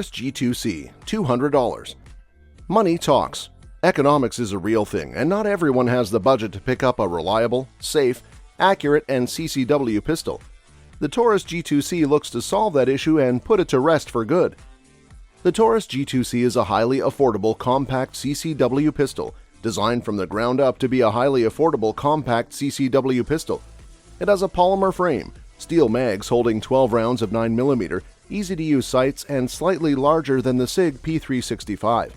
Taurus G2C, $200. Money talks. Economics is a real thing, and not everyone has the budget to pick up a reliable, safe, accurate, and CCW pistol. The Taurus G2C looks to solve that issue and put it to rest for good. The Taurus G2C is a highly affordable compact CCW pistol, designed from the ground up to be a highly affordable compact CCW pistol. It has a polymer frame, steel mags holding 12 rounds of 9mm, easy-to-use sights, and slightly larger than the SIG P365.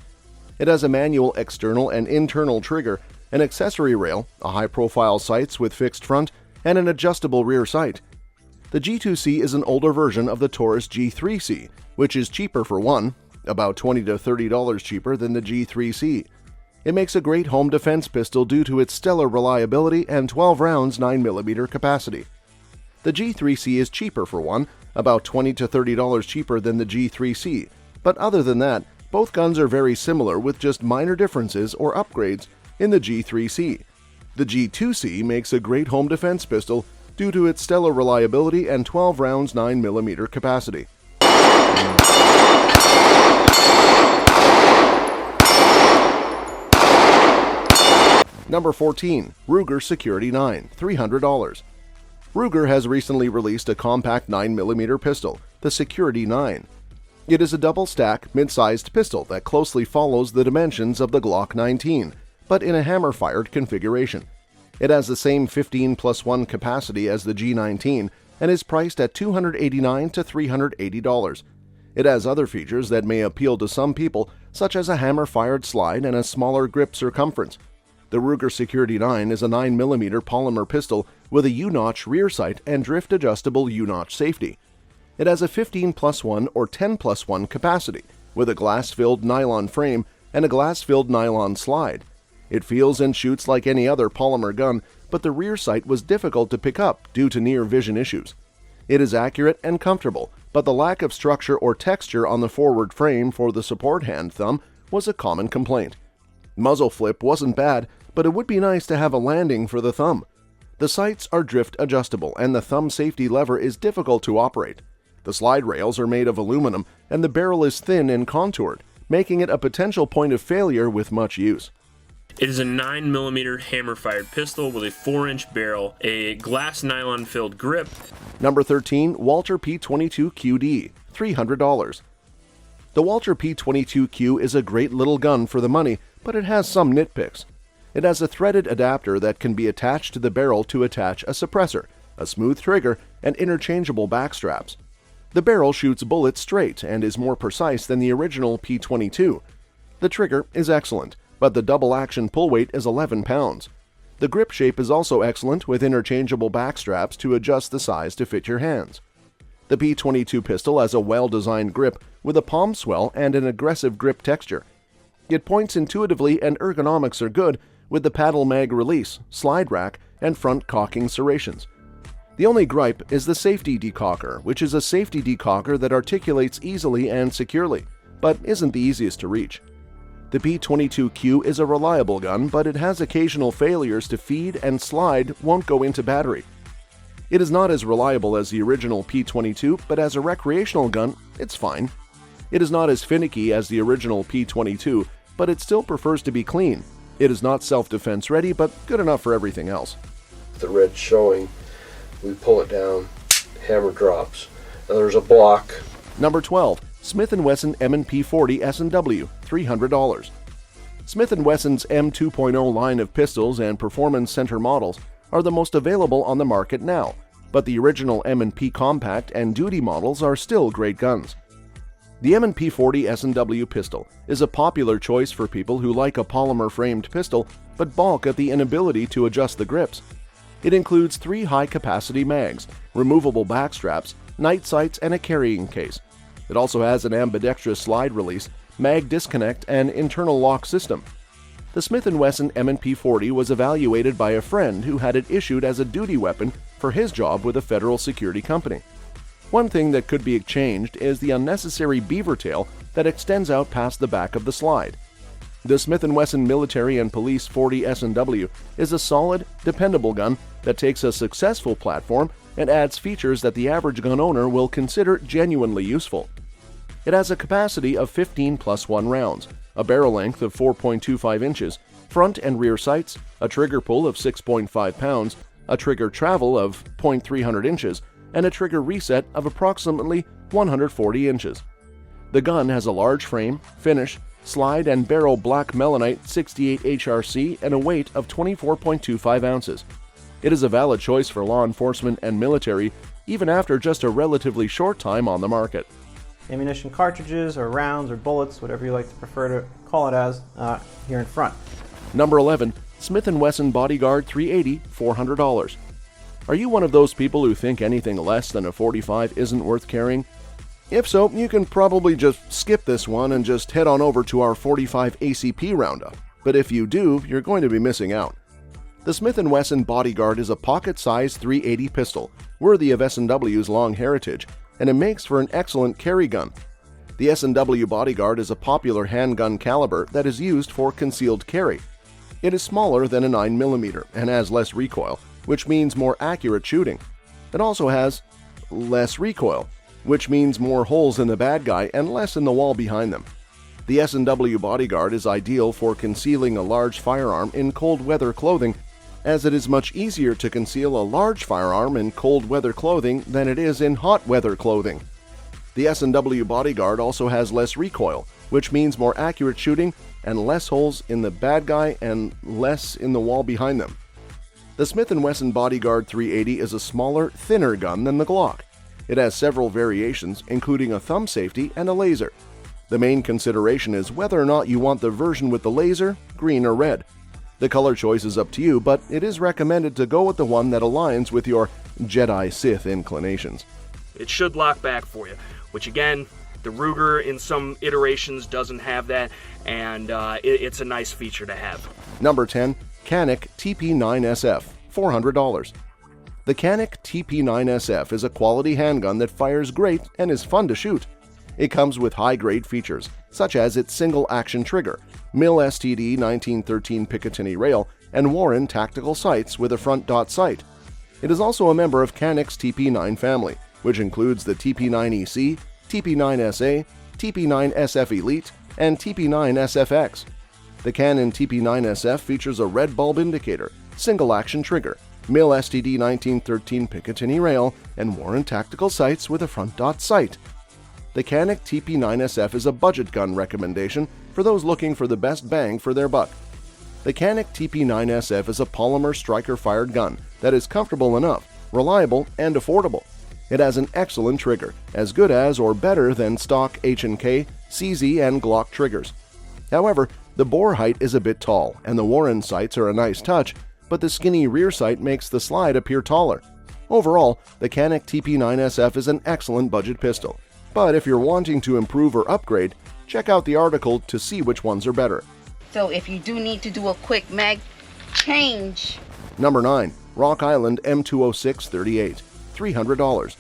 It has a manual external and internal trigger, an accessory rail, a high-profile sights with fixed front, and an adjustable rear sight. The G2C is an older version of the Taurus G3C, which is cheaper for one, about $20 to $30 cheaper than the G3C. It makes a great home defense pistol due to its stellar reliability and 12 rounds 9mm capacity. The G3C is cheaper for one, about $20 to $30 cheaper than the G3C, but other than that, both guns are very similar with just minor differences or upgrades in the G3C. The G2C makes a great home defense pistol due to its stellar reliability and 12 rounds 9mm capacity. Number 14. Ruger Security 9, $300. Ruger has recently released a compact 9mm pistol, the Security 9. It is a double-stack, mid-sized pistol that closely follows the dimensions of the Glock 19, but in a hammer-fired configuration. It has the same 15+1 capacity as the G19 and is priced at $289 to $380. It has other features that may appeal to some people, such as a hammer-fired slide and a smaller grip circumference. The Ruger Security 9 is a 9mm polymer pistol with a U-notch rear sight and drift-adjustable U-notch safety. It has a 15+1 or 10+1 capacity, with a glass-filled nylon frame and a glass-filled nylon slide. It feels and shoots like any other polymer gun, but the rear sight was difficult to pick up due to near-vision issues. It is accurate and comfortable, but the lack of structure or texture on the forward frame for the support hand thumb was a common complaint. Muzzle flip wasn't bad, but it would be nice to have a landing for the thumb. The sights are drift adjustable, and the thumb safety lever is difficult to operate. The slide rails are made of aluminum, and the barrel is thin and contoured, making it a potential point of failure with much use. It is a 9mm hammer-fired pistol with a 4-inch barrel, a glass nylon-filled grip. Number 13. Walther P22QD, $300. The Walther P22Q is a great little gun for the money, but it has some nitpicks. It has a threaded adapter that can be attached to the barrel to attach a suppressor, a smooth trigger, and interchangeable backstraps. The barrel shoots bullets straight and is more precise than the original P22. The trigger is excellent, but the double-action pull weight is 11 pounds. The grip shape is also excellent with interchangeable backstraps to adjust the size to fit your hands. The P22 pistol has a well-designed grip with a palm swell and an aggressive grip texture. It points intuitively and ergonomics are good with the paddle mag release, slide rack, and front cocking serrations. The only gripe is the safety decocker, which is a safety decocker that articulates easily and securely, but isn't the easiest to reach. The P22Q is a reliable gun, but it has occasional failures to feed and slide won't go into battery. It is not as reliable as the original P22, but as a recreational gun, it's fine. It is not as finicky as the original P22, but it still prefers to be clean. It is not self-defense ready, but good enough for everything else. The red showing, we pull it down, hammer drops. Now there's a block. Number 12. Smith & Wesson M&P 40 S&W, $300. Smith & Wesson's M2.0 line of pistols and performance center models are the most available on the market now, but the original M&P compact and duty models are still great guns. The M&P 40 S&W pistol is a popular choice for people who like a polymer-framed pistol but balk at the inability to adjust the grips. It includes 3 high-capacity mags, removable backstraps, night sights, and a carrying case. It also has an ambidextrous slide release, mag disconnect, and internal lock system. The Smith & Wesson M&P 40 was evaluated by a friend who had it issued as a duty weapon for his job with a federal security company. One thing that could be changed is the unnecessary beaver tail that extends out past the back of the slide. The Smith & Wesson Military and Police 40 S&W is a solid, dependable gun that takes a successful platform and adds features that the average gun owner will consider genuinely useful. It has a capacity of 15 plus 1 rounds, a barrel length of 4.25 inches, front and rear sights, a trigger pull of 6.5 pounds, a trigger travel of 0.300 inches, and a trigger reset of approximately 140 inches. The gun has a large frame, finish, slide and barrel black melanite 68 HRC and a weight of 24.25 ounces. It is a valid choice for law enforcement and military even after just a relatively short time on the market. Ammunition cartridges or rounds or bullets, whatever you like to prefer to call it as, here in front. Number 11. Smith & Wesson Bodyguard 380, $400. Are you one of those people who think anything less than a .45 isn't worth carrying? If so, you can probably just skip this one and just head on over to our .45 ACP roundup. But if you do, you're going to be missing out. The Smith & Wesson Bodyguard is a pocket-sized .380 pistol, worthy of S&W's long heritage, and it makes for an excellent carry gun. The S&W Bodyguard is a popular handgun caliber that is used for concealed carry. It is smaller than a 9mm and has less recoil, which means more accurate shooting. It also has less recoil, which means more holes in the bad guy and less in the wall behind them. The S&W Bodyguard is ideal for concealing a large firearm in cold weather clothing, as it is much easier to conceal a large firearm in cold weather clothing than it is in hot weather clothing. The S&W Bodyguard also has less recoil, which means more accurate shooting and less holes in the bad guy and less in the wall behind them. The Smith & Wesson Bodyguard 380 is a smaller, thinner gun than the Glock. It has several variations, including a thumb safety and a laser. The main consideration is whether or not you want the version with the laser, green or red. The color choice is up to you, but it is recommended to go with the one that aligns with your Jedi-Sith inclinations. It should lock back for you, which again, the Ruger in some iterations doesn't have that, and it's a nice feature to have. Number 10. Canik TP9SF, $400. The Canik TP9SF is a quality handgun that fires great and is fun to shoot. It comes with high-grade features, such as its single-action trigger, Mil STD 1913 Picatinny rail, and Warren tactical sights with a front dot sight. It is also a member of Canik's TP9 family, which includes the TP9EC, TP9SA, TP9SF Elite, and TP9SFX. The Canon TP9SF features a red bulb indicator, single-action trigger, Mil STD 1913 Picatinny rail, and Warren tactical sights with a front dot sight. The Canik TP9SF is a budget gun recommendation for those looking for the best bang for their buck. The Canik TP9SF is a polymer striker-fired gun that is comfortable enough, reliable, and affordable. It has an excellent trigger, as good as or better than stock H&K, CZ, and Glock triggers. However, the bore height is a bit tall, and the Warren sights are a nice touch, but the skinny rear sight makes the slide appear taller. Overall, the Canik TP9SF is an excellent budget pistol, but if you're wanting to improve or upgrade, check out the article to see which ones are better. So if you do need to do a quick mag change. Number 9. Rock Island M206 38, $300.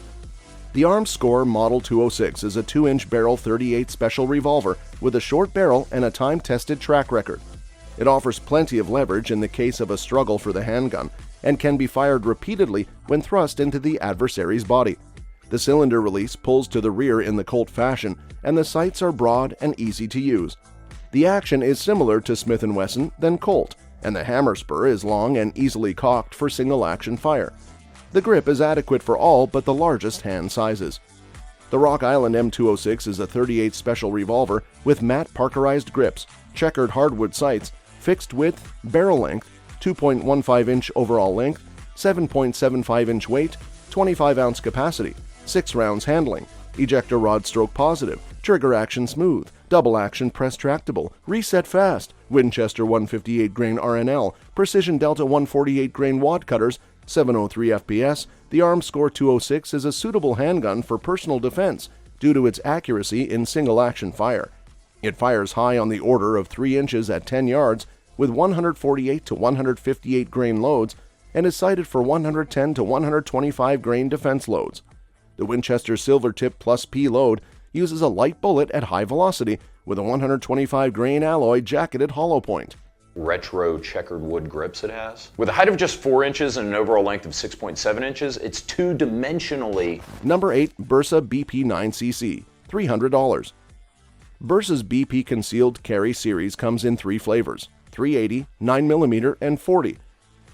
The Arms Score Model 206 is a 2-inch barrel .38 special revolver with a short barrel and a time-tested track record. It offers plenty of leverage in the case of a struggle for the handgun and can be fired repeatedly when thrust into the adversary's body. The cylinder release pulls to the rear in the Colt fashion, and the sights are broad and easy to use. The action is similar to Smith & Wesson than Colt, and the hammer spur is long and easily cocked for single-action fire. The grip is adequate for all but the largest hand sizes. The Rock Island M206 is a .38 special revolver with matte parkerized grips, checkered hardwood sights, fixed width, barrel length, 2.15-inch overall length, 7.75-inch weight, 25-ounce capacity, 6 rounds handling, ejector rod stroke positive, trigger action smooth, double action press tractable, reset fast, Winchester 158 grain RNL, Precision Delta 148 grain wad cutters, 703 FPS. The Arms Score 206 is a suitable handgun for personal defense due to its accuracy in single-action fire. It fires high on the order of 3 inches at 10 yards with 148 to 158 grain loads and is sighted for 110 to 125 grain defense loads. The Winchester Silvertip Plus P load uses a light bullet at high velocity with a 125 grain alloy jacketed hollow point. Retro checkered wood grips it has. With a height of just 4 inches and an overall length of 6.7 inches, it's two-dimensionally. Number 8. Bursa BP 9cc, $300. Bursa's BP Concealed Carry series comes in 3 flavors: 380, 9mm, and 40.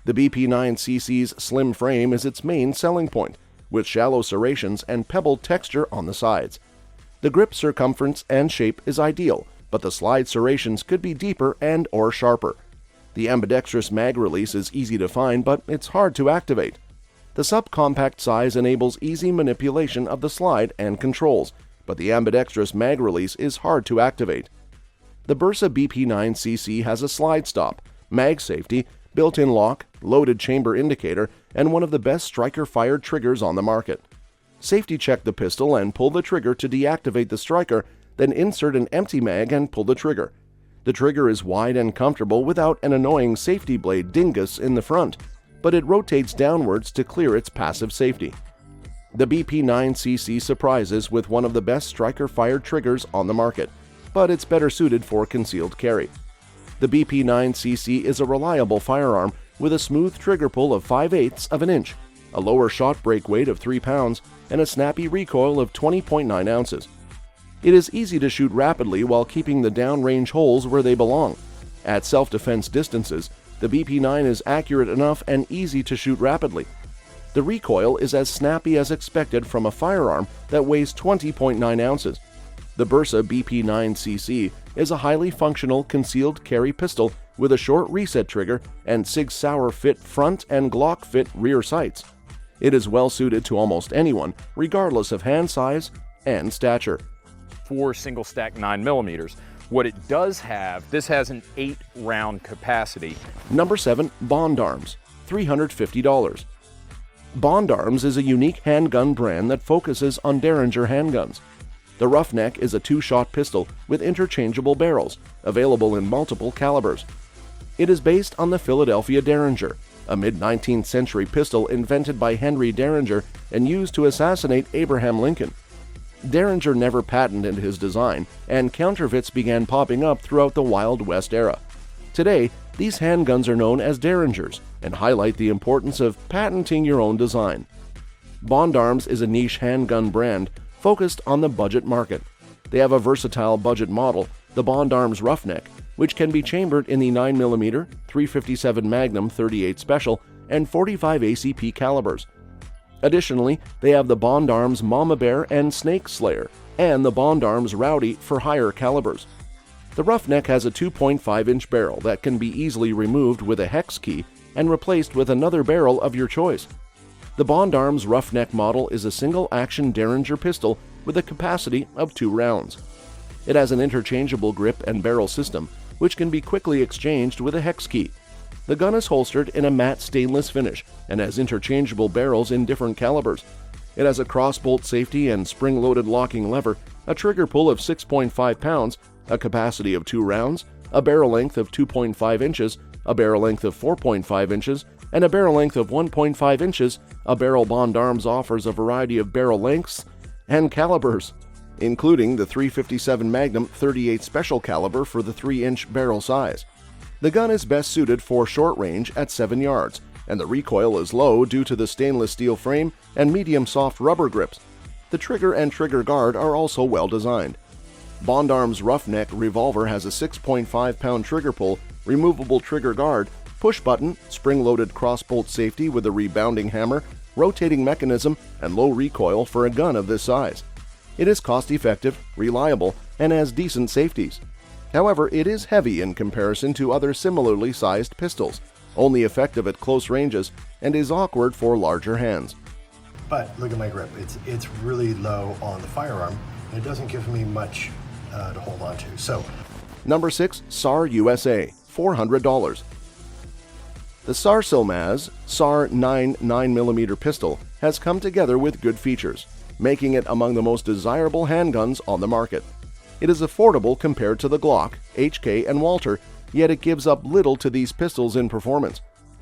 The BP9cc's slim frame is its main selling point, with shallow serrations and pebbled texture on the sides. The grip circumference and shape is ideal, but the slide serrations could be deeper and/or sharper. The ambidextrous mag release is easy to find, but it's hard to activate. The subcompact size enables easy manipulation of the slide and controls, but the ambidextrous mag release is hard to activate. The Bursa BP9cc has a slide stop, mag safety, built-in lock, loaded chamber indicator, and one of the best striker-fired triggers on the market. Safety check the pistol and pull the trigger to deactivate the striker, then insert an empty mag and pull the trigger. The trigger is wide and comfortable without an annoying safety blade dingus in the front, but it rotates downwards to clear its passive safety. The BP9cc surprises with one of the best striker-fired triggers on the market, but it's better suited for concealed carry. The BP9cc is a reliable firearm with a smooth trigger pull of 5/8 of an inch, a lower shot break weight of 3 pounds, and a snappy recoil of 20.9 ounces. It is easy to shoot rapidly while keeping the downrange holes where they belong. At self-defense distances, the BP9 is accurate enough and easy to shoot rapidly. The recoil is as snappy as expected from a firearm that weighs 20.9 ounces. The Bursa BP9cc is a highly functional concealed carry pistol with a short reset trigger and Sig Sauer fit front and Glock fit rear sights. It is well suited to almost anyone, regardless of hand size and stature. For single stack 9mm. What it does have, this has an 8-round capacity. Number 7. Bond Arms, $350. Bond Arms is a unique handgun brand that focuses on Derringer handguns. The Roughneck is a 2-shot pistol with interchangeable barrels, available in multiple calibers. It is based on the Philadelphia Derringer, a mid-19th century pistol invented by Henry Derringer and used to assassinate Abraham Lincoln. Derringer never patented his design, and counterfeits began popping up throughout the Wild West era. Today, these handguns are known as Derringers and highlight the importance of patenting your own design. Bond Arms is a niche handgun brand focused on the budget market. They have a versatile budget model, the Bond Arms Roughneck, which can be chambered in the 9mm, 357 Magnum 38 Special, and 45 ACP calibers. Additionally, they have the Bond Arms Mama Bear and Snake Slayer, and the Bond Arms Rowdy for higher calibers. The Roughneck has a 2.5-inch barrel that can be easily removed with a hex key and replaced with another barrel of your choice. The Bond Arms Roughneck model is a single-action Derringer pistol with a capacity of 2 rounds. It has an interchangeable grip and barrel system, which can be quickly exchanged with a hex key. The gun is holstered in a matte stainless finish and has interchangeable barrels in different calibers. It has a crossbolt safety and spring-loaded locking lever, a trigger pull of 6.5 pounds, a capacity of 2 rounds, a barrel length of 2.5 inches, a barrel length of 4.5 inches, and a barrel length of 1.5 inches. A barrel Bond Arms offers a variety of barrel lengths and calibers, including the 357 Magnum 38 Special caliber for the 3-inch barrel size. The gun is best suited for short range at 7 yards, and the recoil is low due to the stainless steel frame and medium soft rubber grips. The trigger and trigger guard are also well designed. Bond Arms Roughneck Revolver has a 6.5-pound trigger pull, removable trigger guard, push button, spring-loaded crossbolt safety with a rebounding hammer, rotating mechanism, and low recoil for a gun of this size. It is cost-effective, reliable, and has decent safeties. However, it is heavy in comparison to other similarly sized pistols, only effective at close ranges, and is awkward for larger hands. But look at my grip. It's really low on the firearm, and it doesn't give me much to hold on to. So, Number 6. SAR USA, $400. The Sarsilmaz SAR 9mm pistol has come together with good features, making it among the most desirable handguns on the market. It is affordable compared to the Glock, HK, and Walter, yet it gives up little to these pistols in performance.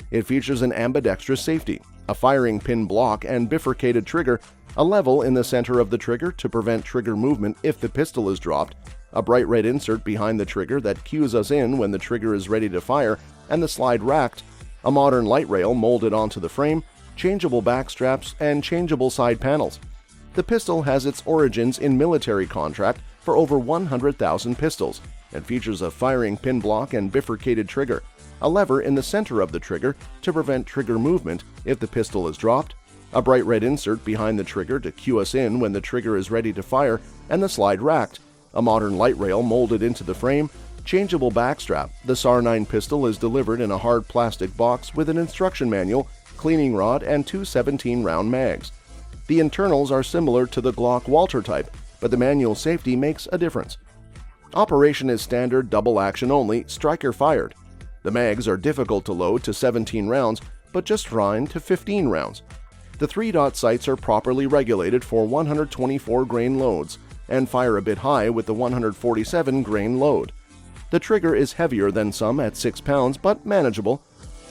It features an ambidextrous safety, a firing pin block and bifurcated trigger, a level in the center of the trigger to prevent trigger movement if the pistol is dropped, a bright red insert behind the trigger that cues us in when the trigger is ready to fire, and the slide racked, a modern light rail molded onto the frame, changeable back straps, and changeable side panels. The pistol has its origins in military contract for over 100,000 pistols and features a firing pin block and bifurcated trigger, a lever in the center of the trigger to prevent trigger movement if the pistol is dropped, a bright red insert behind the trigger to cue us in when the trigger is ready to fire, and the slide racked, a modern light rail molded into the frame, changeable backstrap. The SAR-9 pistol is delivered in a hard plastic box with an instruction manual, cleaning rod, and two 17-round mags. The internals are similar to the Glock Walter type, but the manual safety makes a difference. Operation is standard double action only, striker fired. The mags are difficult to load to 17 rounds, but just fine to 15 rounds. The 3-dot sights are properly regulated for 124 grain loads and fire a bit high with the 147 grain load. The trigger is heavier than some at 6 pounds, but manageable.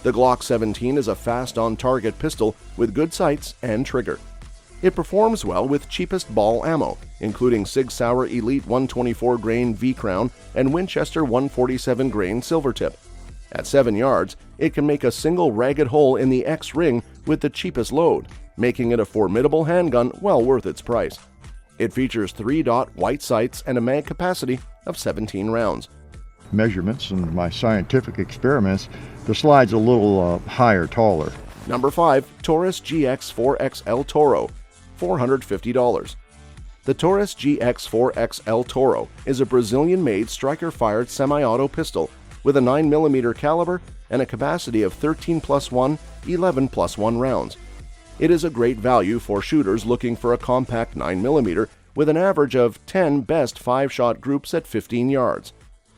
The Glock 17 is a fast on-target pistol with good sights and trigger. It performs well with cheapest ball ammo, including Sig Sauer Elite 124 grain V-Crown and Winchester 147 grain silver tip. At 7 yards, it can make a single ragged hole in the X-ring with the cheapest load, making it a formidable handgun well worth its price. It features 3-dot white sights and a mag capacity of 17 rounds. Measurements and my scientific experiments, the slide's a little taller. Number 5. Taurus GX4XL Toro, $450. The Taurus GX4XL Toro is a Brazilian-made striker-fired semi-auto pistol with a 9mm caliber and a capacity of 13+1, 11+1 rounds. It is a great value for shooters looking for a compact 9mm with an average of 10 best 5-shot groups at 15 yards.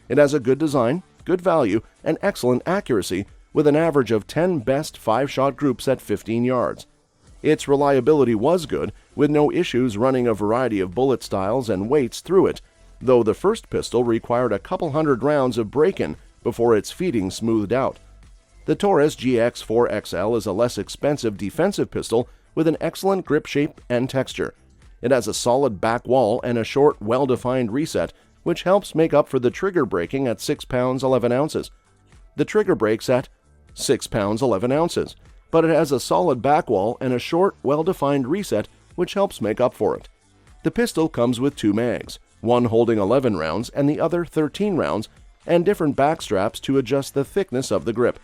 It has a good design, good value, and excellent accuracy with an average of 10 best 5-shot groups at 15 yards. Its reliability was good, with no issues running a variety of bullet styles and weights through it, though the first pistol required a couple hundred rounds of break-in before its feeding smoothed out. The Taurus GX4XL is a less expensive defensive pistol with an excellent grip shape and texture. It has a solid back wall and a short, well-defined reset, which helps make up for the trigger breaking at 6 pounds 11 ounces. The trigger breaks at 6 pounds 11 ounces, but it has a solid back wall and a short, well-defined reset, which helps make up for it. The pistol comes with 2 mags, one holding 11 rounds and the other 13 rounds, and different back straps to adjust the thickness of the grip.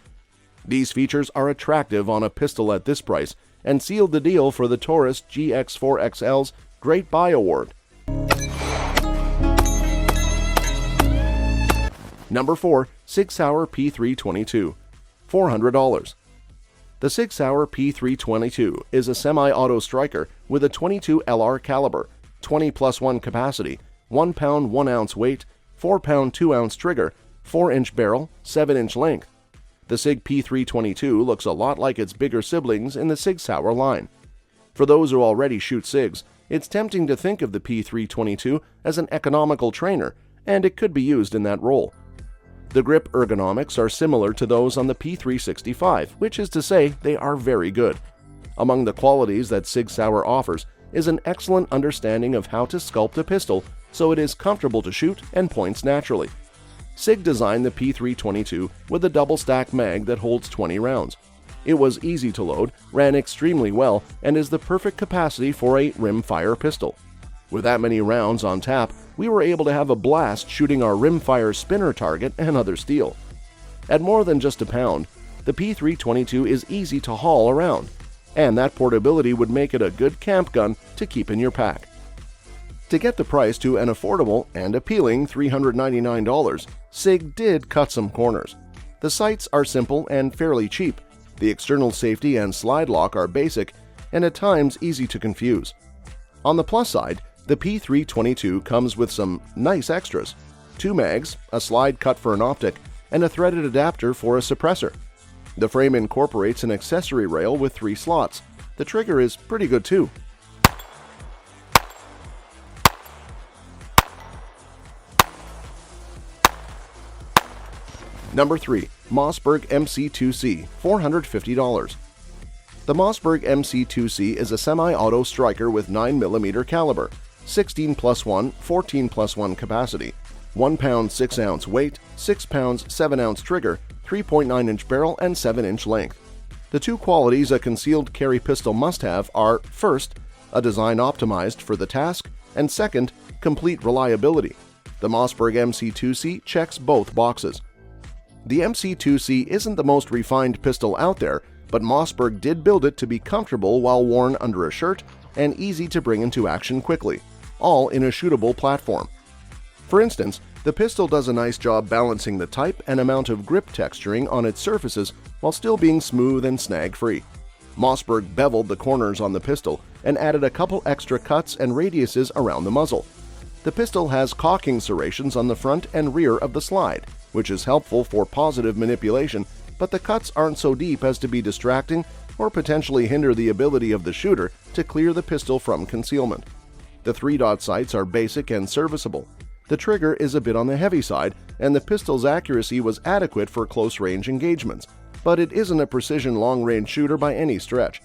These features are attractive on a pistol at this price and sealed the deal for the Taurus GX4XL's Great Buy Award. Number 4. Sig Sauer P322, $400. The Sig Sauer P322 is a semi-auto striker with a 22 LR caliber, 20+1 capacity, 1 pound 1 ounce weight, 4 pound 2 ounce trigger, 4-inch barrel, 7-inch length. The SIG P322 looks a lot like its bigger siblings in the Sig Sauer line. For those who already shoot SIGs, it's tempting to think of the P322 as an economical trainer, and it could be used in that role. The grip ergonomics are similar to those on the P365, which is to say they are very good. Among the qualities that Sig Sauer offers is an excellent understanding of how to sculpt a pistol so it is comfortable to shoot and points naturally. SIG designed the P322 with a double-stack mag that holds 20 rounds. It was easy to load, ran extremely well, and is the perfect capacity for a rimfire pistol. With that many rounds on tap, we were able to have a blast shooting our rimfire spinner target and other steel. At more than just a pound, the P322 is easy to haul around, and that portability would make it a good camp gun to keep in your pack. To get the price to an affordable and appealing $399, SIG did cut some corners. The sights are simple and fairly cheap. The external safety and slide lock are basic and at times easy to confuse. On the plus side, the P322 comes with some nice extras: 2 mags, a slide cut for an optic, and a threaded adapter for a suppressor. The frame incorporates an accessory rail with 3 slots. The trigger is pretty good too. Number 3. Mossberg MC2C, $450. The Mossberg MC2C is a semi-auto striker with 9mm caliber, 16+1, 14+1 capacity, 1 pound 6 ounce weight, 6 pounds 7 ounce trigger, 3.9-inch barrel, and 7-inch length. The 2 qualities a concealed carry pistol must have are, first, a design optimized for the task, and second, complete reliability. The Mossberg MC2C checks both boxes. The MC2C isn't the most refined pistol out there, but Mossberg did build it to be comfortable while worn under a shirt and easy to bring into action quickly, all in a shootable platform. For instance, the pistol does a nice job balancing the type and amount of grip texturing on its surfaces while still being smooth and snag-free. Mossberg beveled the corners on the pistol and added a couple extra cuts and radiuses around the muzzle. The pistol has cocking serrations on the front and rear of the slide, which is helpful for positive manipulation, but the cuts aren't so deep as to be distracting or potentially hinder the ability of the shooter to clear the pistol from concealment. The 3-dot sights are basic and serviceable. The trigger is a bit on the heavy side, and the pistol's accuracy was adequate for close-range engagements, but it isn't a precision long-range shooter by any stretch.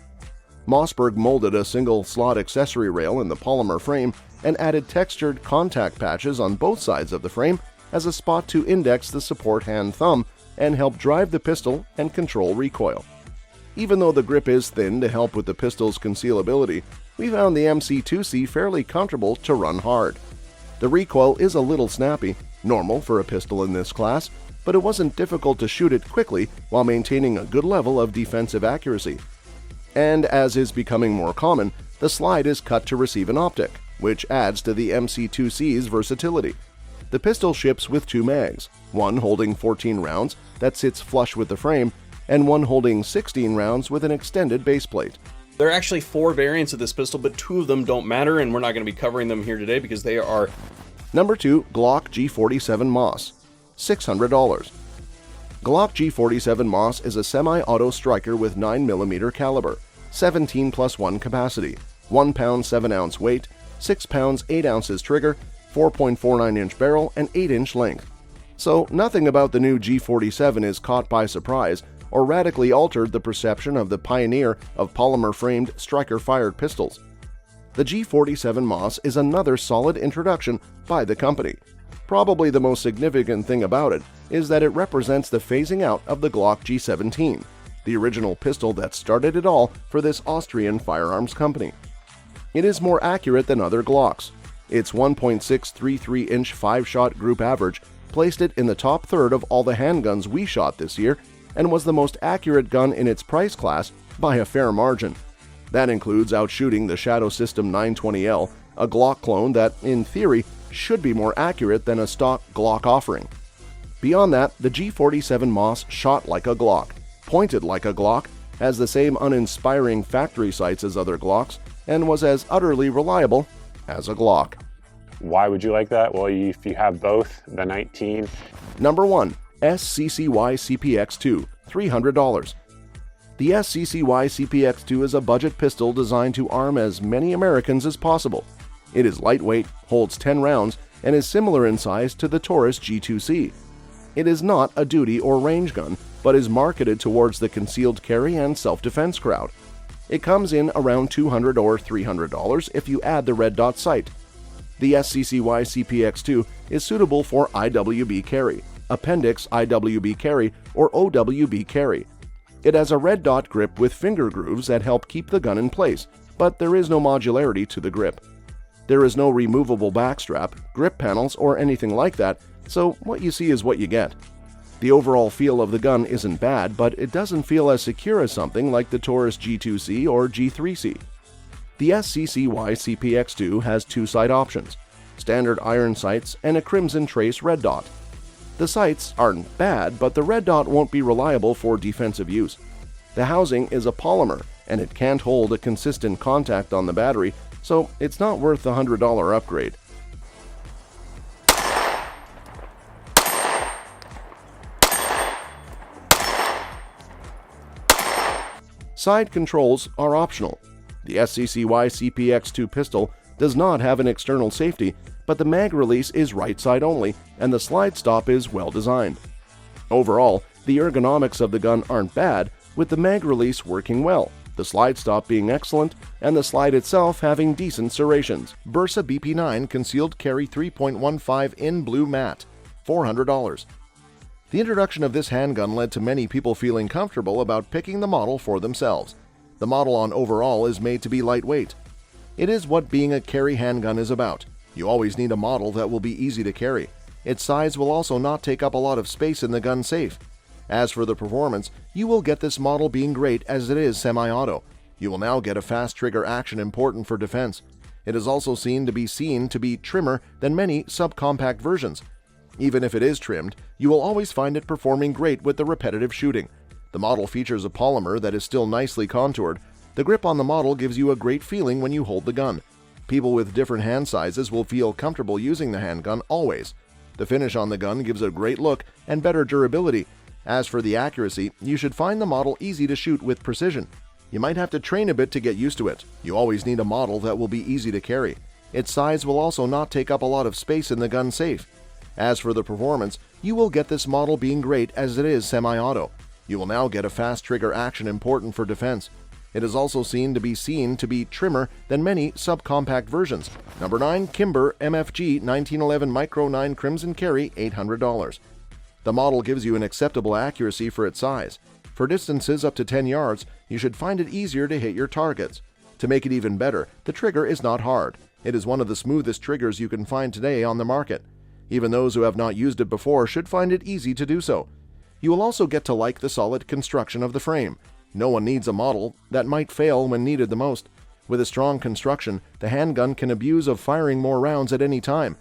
Mossberg molded a single-slot accessory rail in the polymer frame and added textured contact patches on both sides of the frame as a spot to index the support hand-thumb and help drive the pistol and control recoil. Even though the grip is thin to help with the pistol's concealability, we found the MC2C fairly comfortable to run hard. The recoil is a little snappy, normal for a pistol in this class, but it wasn't difficult to shoot it quickly while maintaining a good level of defensive accuracy. And as is becoming more common, the slide is cut to receive an optic, which adds to the MC2C's versatility. The pistol ships with 2 mags, one holding 14 rounds that sits flush with the frame, and one holding 16 rounds with an extended base plate. There are actually 4 variants of this pistol, but 2 of them don't matter, and we're not going to be covering them here today because they are... Number 2, Glock G47 Moss, $600. Glock G47 Moss is a semi-auto striker with 9mm caliber, 17+1 capacity, 1 pound 7 ounce weight, 6 pounds 8 ounces trigger, 4.49-inch barrel, and 8-inch length. So nothing about the new G47 is caught by surprise or radically altered the perception of the pioneer of polymer-framed striker-fired pistols. The G47 Moss is another solid introduction by the company. Probably the most significant thing about it is that it represents the phasing out of the Glock G17, the original pistol that started it all for this Austrian firearms company. It is more accurate than other Glocks. Its 1.633-inch 5-shot group average placed it in the top third of all the handguns we shot this year and was the most accurate gun in its price class by a fair margin. That includes outshooting the Shadow System 920L, a Glock clone that, in theory, should be more accurate than a stock Glock offering. Beyond that, the G47 Moss shot like a Glock, pointed like a Glock, has the same uninspiring factory sights as other Glocks, and was as utterly reliable as a Glock. Why would you like that? Well, if you have both, the 19. Number 1. SCCY CPX2, $300. The SCCY CPX2 is a budget pistol designed to arm as many Americans as possible. It is lightweight, holds 10 rounds, and is similar in size to the Taurus G2C. It is not a duty or range gun, but is marketed towards the concealed carry and self-defense crowd. It comes in around $200 or $300 if you add the red dot sight. The SCCY CPX2 is suitable for IWB carry, Appendix IWB carry, or OWB carry. It has a red dot grip with finger grooves that help keep the gun in place, but there is no modularity to the grip. There is no removable backstrap, grip panels, or anything like that, so what you see is what you get. The overall feel of the gun isn't bad, but it doesn't feel as secure as something like the Taurus G2C or G3C. The SCCY CPX2 has 2 sight options, standard iron sights and a crimson trace red dot. The sights aren't bad, but the red dot won't be reliable for defensive use. The housing is a polymer, and it can't hold a consistent contact on the battery, so it's not worth the $100 upgrade. Side controls are optional. The SCCY CPX2 pistol does not have an external safety, but the mag release is right side only, and the slide stop is well designed. Overall, the ergonomics of the gun aren't bad, with the mag release working well, the slide stop being excellent, and the slide itself having decent serrations. Bursa BP9 Concealed Carry 3.15 in Blue Matte, $400. The introduction of this handgun led to many people feeling comfortable about picking the model for themselves. The model on overall is made to be lightweight. It is what being a carry handgun is about. You always need a model that will be easy to carry. Its size will also not take up a lot of space in the gun safe. As for the performance, you will get this model being great as it is semi-auto. You will now get a fast trigger action important for defense. It is also seen to be trimmer than many subcompact versions. Even if it is trimmed, you will always find it performing great with the repetitive shooting. The model features a polymer that is still nicely contoured. The grip on the model gives you a great feeling when you hold the gun. People with different hand sizes will feel comfortable using the handgun always. The finish on the gun gives a great look and better durability. As for the accuracy, you should find the model easy to shoot with precision. You might have to train a bit to get used to it. You always need a model that will be easy to carry. Its size will also not take up a lot of space in the gun safe. As for the performance, you will get this model being great as it is semi-auto. You will now get a fast trigger action important for defense. It is also seen to be trimmer than many subcompact versions. Number 9. Kimber MFG 1911 Micro 9 Crimson Carry, $800. The model gives you an acceptable accuracy for its size. For distances up to 10 yards, you should find it easier to hit your targets. To make it even better, the trigger is not hard. It is one of the smoothest triggers you can find today on the market. Even those who have not used it before should find it easy to do so. You will also get to like the solid construction of the frame. No one needs a model that might fail when needed the most. With a strong construction, the handgun can abuse of firing more rounds at any time.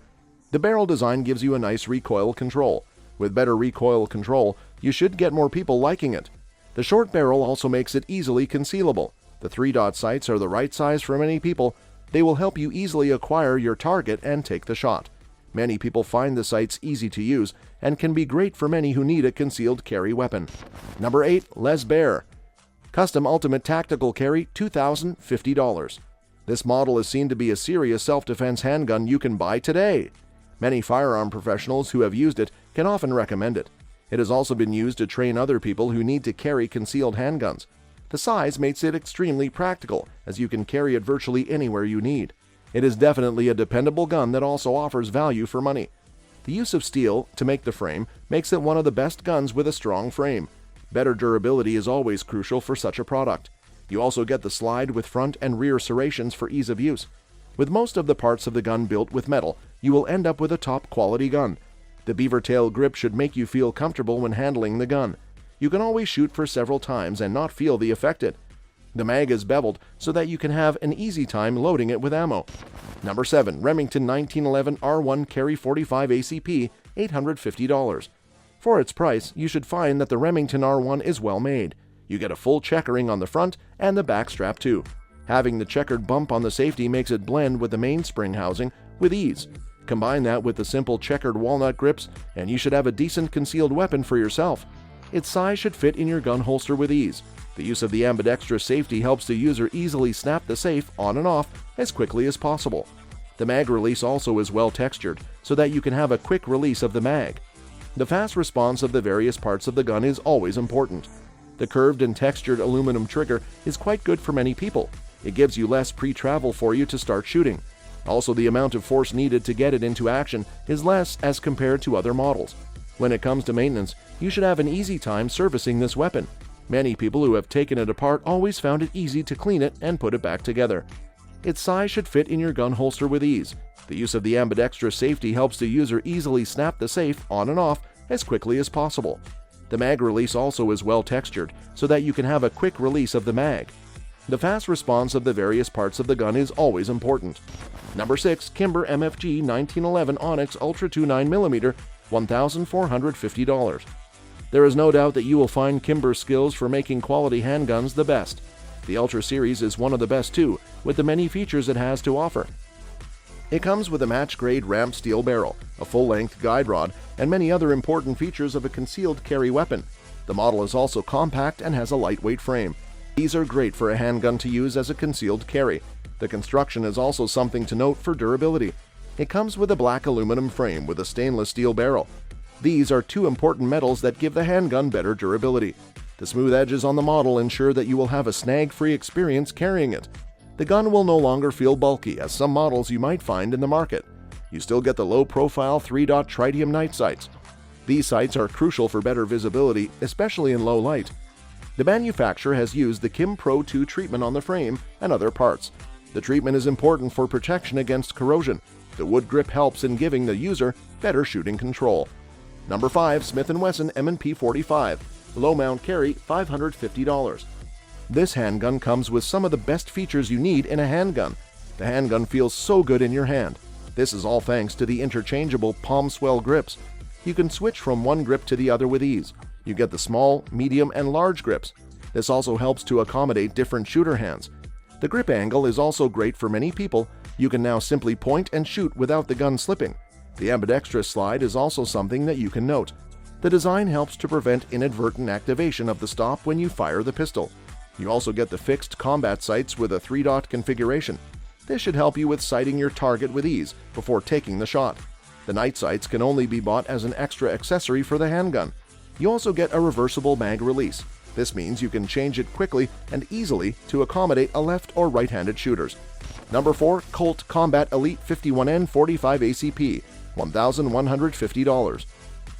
The barrel design gives you a nice recoil control. With better recoil control, you should get more people liking it. The short barrel also makes it easily concealable. The 3-dot sights are the right size for many people. They will help you easily acquire your target and take the shot. Many people find the sights easy to use and can be great for many who need a concealed carry weapon. Number 8. Les Baer Custom Ultimate Tactical Carry, $2,050. This model is seen to be a serious self-defense handgun you can buy today. Many firearm professionals who have used it can often recommend it. It has also been used to train other people who need to carry concealed handguns. The size makes it extremely practical, as you can carry it virtually anywhere you need. It is definitely a dependable gun that also offers value for money. The use of steel to make the frame makes it one of the best guns with a strong frame. Better durability is always crucial for such a product. You also get the slide with front and rear serrations for ease of use. With most of the parts of the gun built with metal, you will end up with a top quality gun. The beaver tail grip should make you feel comfortable when handling the gun. You can always shoot for several times and not feel the affected. The mag is beveled so that you can have an easy time loading it with ammo. Number 7. Remington 1911 R1 Carry 45 ACP, $850. For its price, you should find that the Remington R1 is well made. You get a full checkering on the front and the back strap too. Having the checkered bump on the safety makes it blend with the mainspring housing with ease. Combine that with the simple checkered walnut grips, and you should have a decent concealed weapon for yourself. Its size should fit in your gun holster with ease. The use of the ambidextrous safety helps the user easily snap the safe on and off as quickly as possible. The mag release also is well textured, so that you can have a quick release of the mag. The fast response of the various parts of the gun is always important. The curved and textured aluminum trigger is quite good for many people. It gives you less pre-travel for you to start shooting. Also, the amount of force needed to get it into action is less as compared to other models. When it comes to maintenance, you should have an easy time servicing this weapon. Many people who have taken it apart always found it easy to clean it and put it back together. Its size should fit in your gun holster with ease. The use of the ambidextrous safety helps the user easily snap the safe on and off as quickly as possible. The mag release also is well textured, so that you can have a quick release of the mag. The fast response of the various parts of the gun is always important. Number 6. Kimber MFG 1911 Onyx Ultra 2 9mm, $1,450. There is no doubt that you will find Kimber's skills for making quality handguns the best. The Ultra series is one of the best too, with the many features it has to offer. It comes with a match-grade ramp steel barrel, a full-length guide rod, and many other important features of a concealed carry weapon. The model is also compact and has a lightweight frame. These are great for a handgun to use as a concealed carry. The construction is also something to note for durability. It comes with a black aluminum frame with a stainless steel barrel. These are two important metals that give the handgun better durability. The smooth edges on the model ensure that you will have a snag-free experience carrying it. The gun will no longer feel bulky as some models you might find in the market. You still get the low-profile 3-dot tritium night sights. These sights are crucial for better visibility, especially in low light. The manufacturer has used the Kim Pro 2 treatment on the frame and other parts. The treatment is important for protection against corrosion. The wood grip helps in giving the user better shooting control. Number 5. Smith & Wesson M&P 45. Low mount carry, $550. This handgun comes with some of the best features you need in a handgun. The handgun feels so good in your hand. This is all thanks to the interchangeable palm swell grips. You can switch from one grip to the other with ease. You get the small, medium, and large grips. This also helps to accommodate different shooter hands. The grip angle is also great for many people. You can now simply point and shoot without the gun slipping. The ambidextrous slide is also something that you can note. The design helps to prevent inadvertent activation of the stop when you fire the pistol. You also get the fixed combat sights with a 3-dot configuration. This should help you with sighting your target with ease before taking the shot. The night sights can only be bought as an extra accessory for the handgun. You also get a reversible mag release. This means you can change it quickly and easily to accommodate a left or right-handed shooters. Number 4. Colt Combat Elite 51N 45 ACP, $1,150.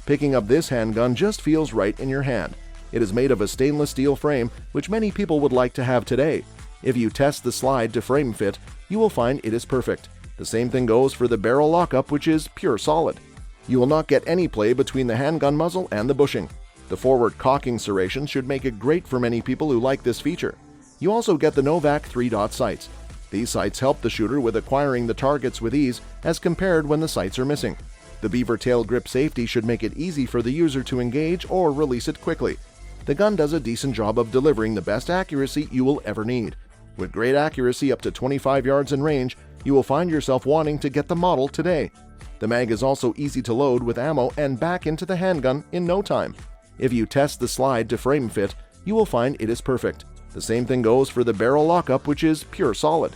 Picking up this handgun just feels right in your hand. It is made of a stainless steel frame, which many people would like to have today. If you test the slide to frame fit, you will find it is perfect. The same thing goes for the barrel lockup, which is pure solid. You will not get any play between the handgun muzzle and the bushing. The forward cocking serration should make it great for many people who like this feature. You also get the Novak 3-dot sights. These sights help the shooter with acquiring the targets with ease as compared when the sights are missing. The beaver tail grip safety should make it easy for the user to engage or release it quickly. The gun does a decent job of delivering the best accuracy you will ever need. With great accuracy up to 25 yards in range, you will find yourself wanting to get the model today. The mag is also easy to load with ammo and back into the handgun in no time. If you test the slide to frame fit, you will find it is perfect. The same thing goes for the barrel lockup, which is pure solid.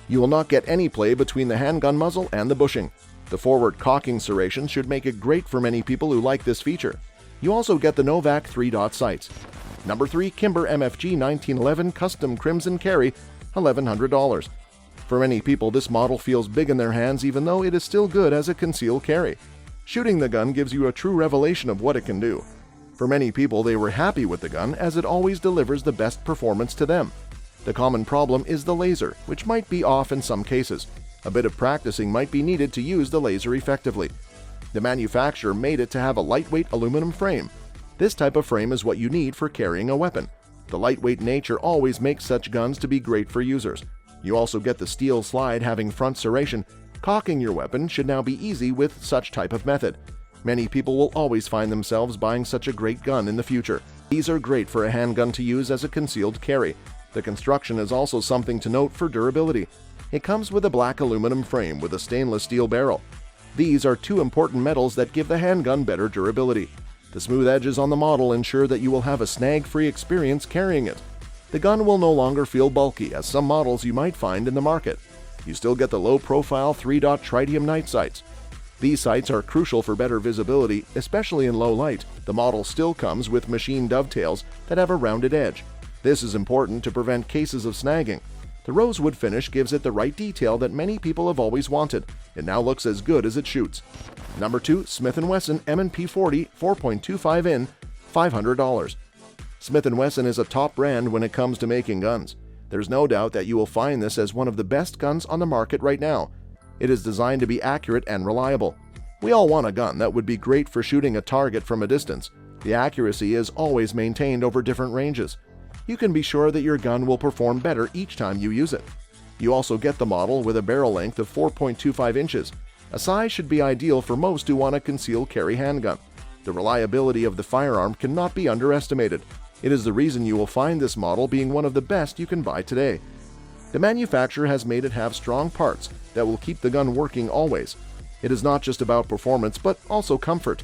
You will not get any play between the handgun muzzle and the bushing. The forward cocking serration should make it great for many people who like this feature. You also get the Novak 3-dot sights. Number 3. Kimber MFG 1911 Custom Crimson Carry, $1,100. For many people, this model feels big in their hands even though it is still good as a concealed carry. Shooting the gun gives you a true revelation of what it can do. For many people, they were happy with the gun as it always delivers the best performance to them. The common problem is the laser, which might be off in some cases. A bit of practicing might be needed to use the laser effectively. The manufacturer made it to have a lightweight aluminum frame. This type of frame is what you need for carrying a weapon. The lightweight nature always makes such guns to be great for users. You also get the steel slide having front serration. Cocking your weapon should now be easy with such type of method. Many people will always find themselves buying such a great gun in the future. These are great for a handgun to use as a concealed carry. The construction is also something to note for durability. It comes with a black aluminum frame with a stainless steel barrel. These are two important metals that give the handgun better durability. The smooth edges on the model ensure that you will have a snag-free experience carrying it. The gun will no longer feel bulky as some models you might find in the market. You still get the low-profile 3-dot tritium night sights. These sights are crucial for better visibility, especially in low light. The model still comes with machine dovetails that have a rounded edge. This is important to prevent cases of snagging. The rosewood finish gives it the right detail that many people have always wanted. It now looks as good as it shoots. Number 2. Smith & Wesson M&P 40 4.25 in, $500. Smith & Wesson is a top brand when it comes to making guns. There's no doubt that you will find this as one of the best guns on the market right now. It is designed to be accurate and reliable. We all want a gun that would be great for shooting a target from a distance. The accuracy is always maintained over different ranges. You can be sure that your gun will perform better each time you use it. You also get the model with a barrel length of 4.25 inches. A size should be ideal for most who want a concealed carry handgun. The reliability of the firearm cannot be underestimated. It is the reason you will find this model being one of the best you can buy today. The manufacturer has made it have strong parts that will keep the gun working always. It is not just about performance, but also comfort.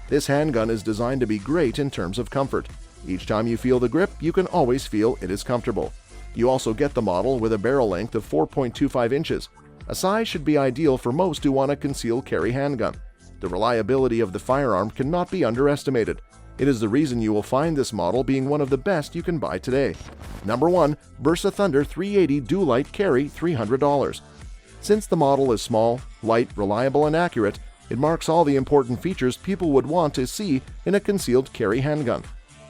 This handgun is designed to be great in terms of comfort. Each time you feel the grip, you can always feel it is comfortable. You also get the model with a barrel length of 4.25 inches. A size should be ideal for most who want a concealed carry handgun. The reliability of the firearm cannot be underestimated. It is the reason you will find this model being one of the best you can buy today. Number 1. Bersa Thunder 380 Do-Lite Carry, $300. Since the model is small, light, reliable, and accurate, it marks all the important features people would want to see in a concealed carry handgun.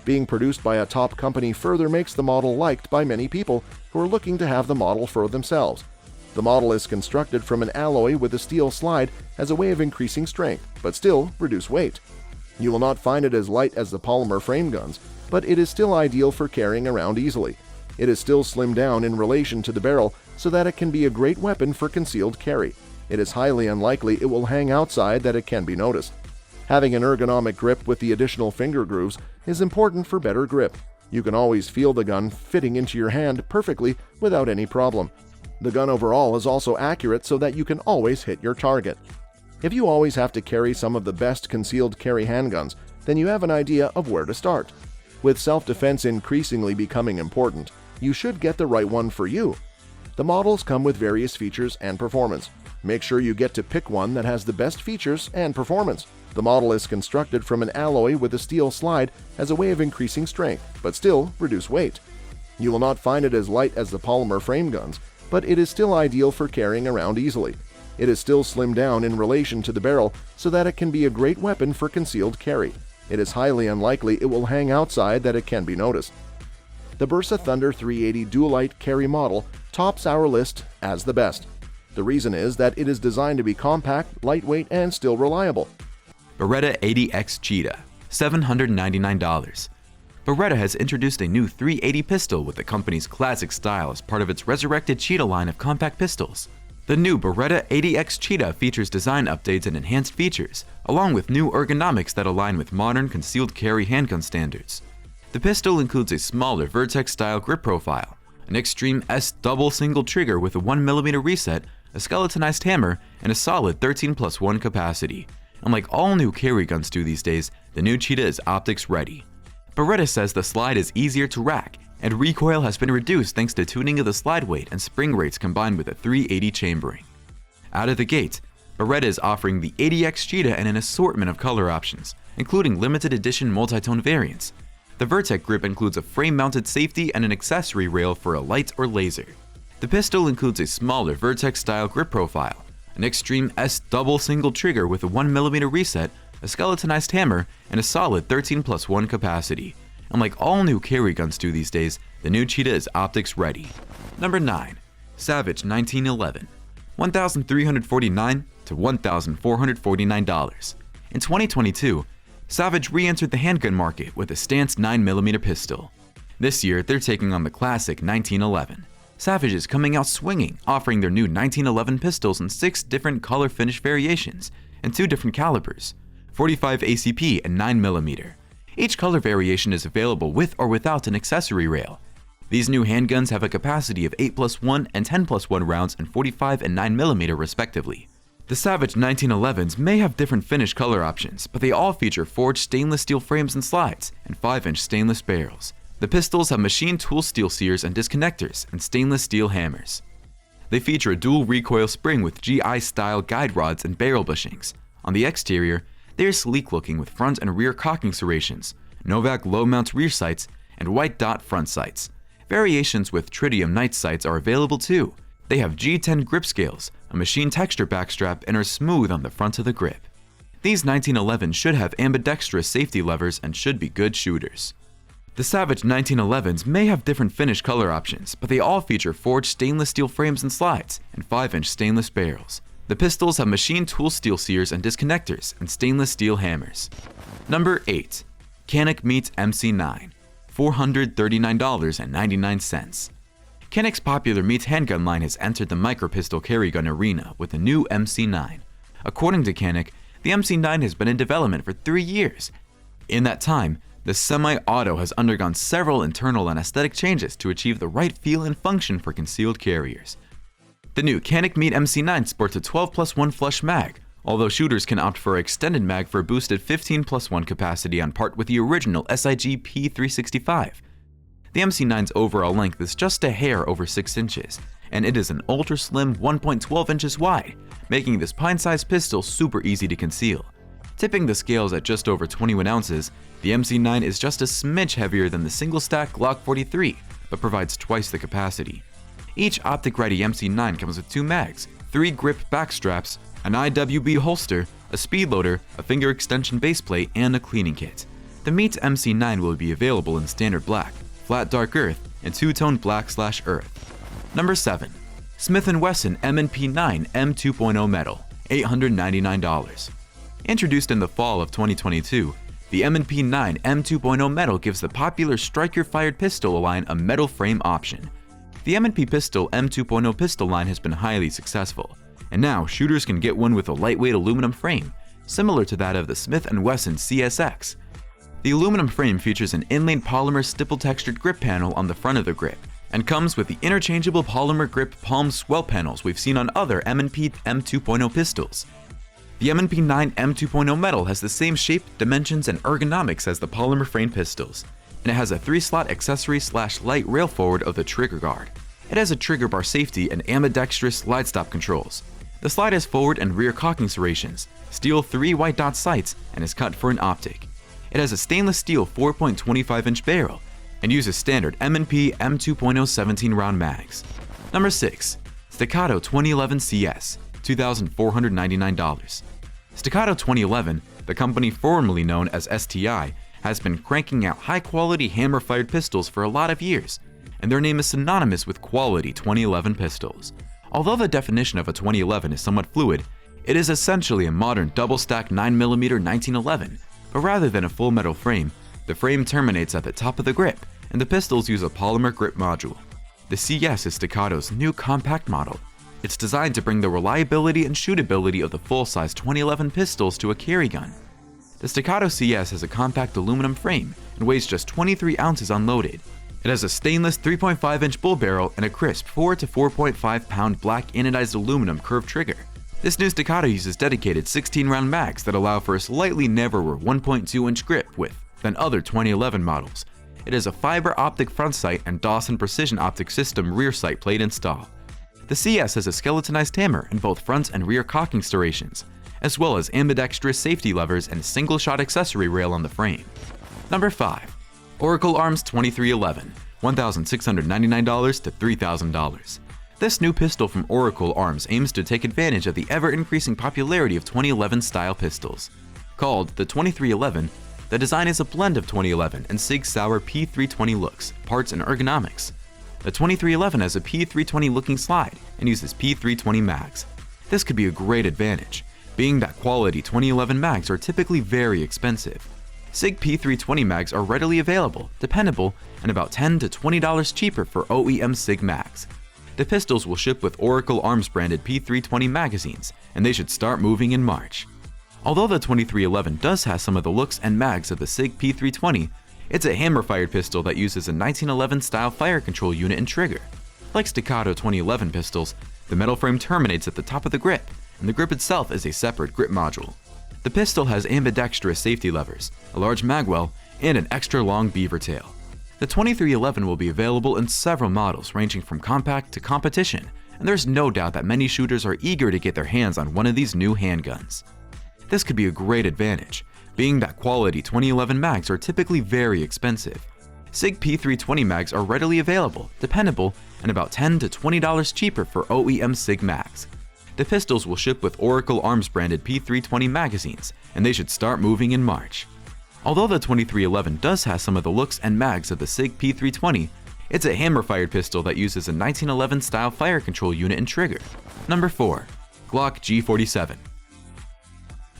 Being produced by a top company further makes the model liked by many people who are looking to have the model for themselves. The model is constructed from an alloy with a steel slide as a way of increasing strength, but still reduce weight. You will not find it as light as the polymer frame guns, but it is still ideal for carrying around easily. It is still slimmed down in relation to the barrel so that it can be a great weapon for concealed carry. It is highly unlikely it will hang outside that it can be noticed. Having an ergonomic grip with the additional finger grooves is important for better grip. You can always feel the gun fitting into your hand perfectly without any problem. The gun overall is also accurate so that you can always hit your target. If you always have to carry some of the best concealed carry handguns, then you have an idea of where to start. With self-defense increasingly becoming important, you should get the right one for you. The models come with various features and performance. Make sure you get to pick one that has the best features and performance. The model is constructed from an alloy with a steel slide as a way of increasing strength, but still reduce weight. You will not find it as light as the polymer frame guns, but it is still ideal for carrying around easily. It is still slimmed down in relation to the barrel so that it can be a great weapon for concealed carry. It is highly unlikely it will hang outside that it can be noticed. The Bersa Thunder 380 Dual-Light Carry model tops our list as the best. The reason is that it is designed to be compact, lightweight, and still reliable. Beretta 80X Cheetah, $799. Beretta has introduced a new 380 pistol with the company's classic style as part of its resurrected Cheetah line of compact pistols. The new Beretta 80X Cheetah features design updates and enhanced features, along with new ergonomics that align with modern concealed carry handgun standards. The pistol includes a smaller Vertex-style grip profile, an Extreme S double single trigger with a 1mm reset, a skeletonized hammer, and a solid 13+1 capacity. Unlike all new carry guns do these days, the new Cheetah is optics ready. Beretta says the slide is easier to rack, and recoil has been reduced thanks to tuning of the slide weight and spring rates combined with a 380 chambering. Out of the gate, Beretta is offering the 80X Cheetah in an assortment of color options, including limited edition multi-tone variants. The Vertex grip includes a frame-mounted safety and an accessory rail for a light or laser. The pistol includes a smaller Vertex-style grip profile, an Extreme S double single trigger with a 1mm reset, a skeletonized hammer, and a solid 13+1 capacity. Unlike all new carry guns do these days, the new Cheetah is optics ready. Number 9. Savage 1911, $1,349 to $1,449. In 2022, Savage re-entered the handgun market with a Stance 9mm pistol. This year, they're taking on the classic 1911. Savage is coming out swinging, offering their new 1911 pistols in 6 different color finish variations and 2 different calibers, 45 ACP and 9mm. Each color variation is available with or without an accessory rail. These new handguns have a capacity of 8+1 and 10+1 rounds in 45 and 9mm respectively. The Savage 1911s may have different finish color options, but they all feature forged stainless steel frames and slides and 5-inch stainless barrels. The pistols have machine tool steel sears and disconnectors and stainless steel hammers. They feature a dual recoil spring with GI-style guide rods and barrel bushings. On the exterior, they are sleek looking with front and rear cocking serrations, Novak low mount rear sights, and white dot front sights. Variations with tritium night sights are available too. They have G10 grip scales, a machine texture backstrap, and are smooth on the front of the grip. These 1911s should have ambidextrous safety levers and should be good shooters. The Savage 1911s may have different finish color options, but they all feature forged stainless steel frames and slides and 5-inch stainless barrels. The pistols have machine tool steel sears and disconnectors and stainless steel hammers. Number 8. Canik meets MC9, $439.99. Canik's popular meets handgun line has entered the micropistol carry gun arena with a new MC9. According to Canik, the MC9 has been in development for 3 years. In that time, the semi-auto has undergone several internal and aesthetic changes to achieve the right feel and function for concealed carriers. The new Canik Meet MC9 sports a 12+1 flush mag, although shooters can opt for an extended mag for a boosted 15+1 capacity on par with the original SIG P365. The MC9's overall length is just a hair over 6 inches, and it is an ultra-slim 1.12 inches wide, making this pint-sized pistol super easy to conceal. Tipping the scales at just over 21 ounces, the MC9 is just a smidge heavier than the single-stack Glock 43, but provides twice the capacity. Each optic-ready MC9 comes with 2 mags, 3 grip back straps, an IWB holster, a speed loader, a finger extension baseplate, and a cleaning kit. The Meet MC9 will be available in standard black, flat dark earth, and two-tone black/earth. Number 7. Smith & Wesson M&P 9 M2.0 Metal, $899. Introduced in the fall of 2022, the M&P 9 M2.0 Metal gives the popular striker-fired pistol line a metal frame option. The M&P Pistol M2.0 pistol line has been highly successful, and now shooters can get one with a lightweight aluminum frame, similar to that of the Smith & Wesson CSX. The aluminum frame features an inlaid polymer stipple-textured grip panel on the front of the grip, and comes with the interchangeable polymer grip palm swell panels we've seen on other M&P M2.0 pistols. The M&P 9 M2.0 Metal has the same shape, dimensions, and ergonomics as the polymer frame pistols, and it has a 3-slot accessory/light rail forward of the trigger guard. It has a trigger bar safety and ambidextrous slide stop controls. The slide has forward and rear cocking serrations, steel 3 white dot sights, and is cut for an optic. It has a stainless steel 4.25-inch barrel and uses standard M&P M2.0 17-round mags. Number 6. Staccato 2011 CS, $2,499. Staccato 2011, the company formerly known as STI, has been cranking out high-quality hammer-fired pistols for a lot of years, and their name is synonymous with quality 2011 pistols. Although the definition of a 2011 is somewhat fluid, it is essentially a modern double-stack 9mm 1911, but rather than a full metal frame, the frame terminates at the top of the grip, and the pistols use a polymer grip module. The CS is Staccato's new compact model. It's designed to bring the reliability and shootability of the full-size 2011 pistols to a carry gun. The Staccato CS has a compact aluminum frame and weighs just 23 ounces unloaded. It has a stainless 3.5-inch bull barrel and a crisp 4 to 4.5 pound black anodized aluminum curved trigger. This new Staccato uses dedicated 16-round mags that allow for a slightly narrower 1.2-inch grip width than other 2011 models. It has a fiber optic front sight and Dawson precision optic system rear sight plate installed. The CS has a skeletonized hammer in both front and rear cocking serrations, as well as ambidextrous safety levers and a single-shot accessory rail on the frame. Number 5. Oracle Arms 2311, $1,699 to $3,000. This new pistol from Oracle Arms aims to take advantage of the ever-increasing popularity of 2011 style pistols. Called the 2311, the design is a blend of 2011 and Sig Sauer P320 looks, parts, and ergonomics. The 2311 has a P320 looking slide and uses P320 mags. This could be a great advantage, being that quality 2011 mags are typically very expensive. Sig P320 mags are readily available, dependable, and about $10 to $20 cheaper for OEM Sig mags. The pistols will ship with Oracle Arms branded P320 magazines, and they should start moving in March. Although the 2311 does have some of the looks and mags of the Sig P320, it's a hammer-fired pistol that uses a 1911 style fire control unit and trigger. Like Staccato 2011 pistols, the metal frame terminates at the top of the grip, and the grip itself is a separate grip module. The pistol has ambidextrous safety levers, a large magwell, and an extra long beaver tail. The 2311 will be available in several models ranging from compact to competition, and there's no doubt that many shooters are eager to get their hands on one of these new handguns. This could be a great advantage, being that quality 2011 mags are typically very expensive. Sig P320 mags are readily available, dependable, and about $10 to $20 cheaper for OEM Sig mags. The pistols will ship with Oracle Arms branded P320 magazines, and they should start moving in March. Although the 2311 does have some of the looks and mags of the Sig P320, it's a hammer-fired pistol that uses a 1911 style fire control unit and trigger. Number 4. Glock G47.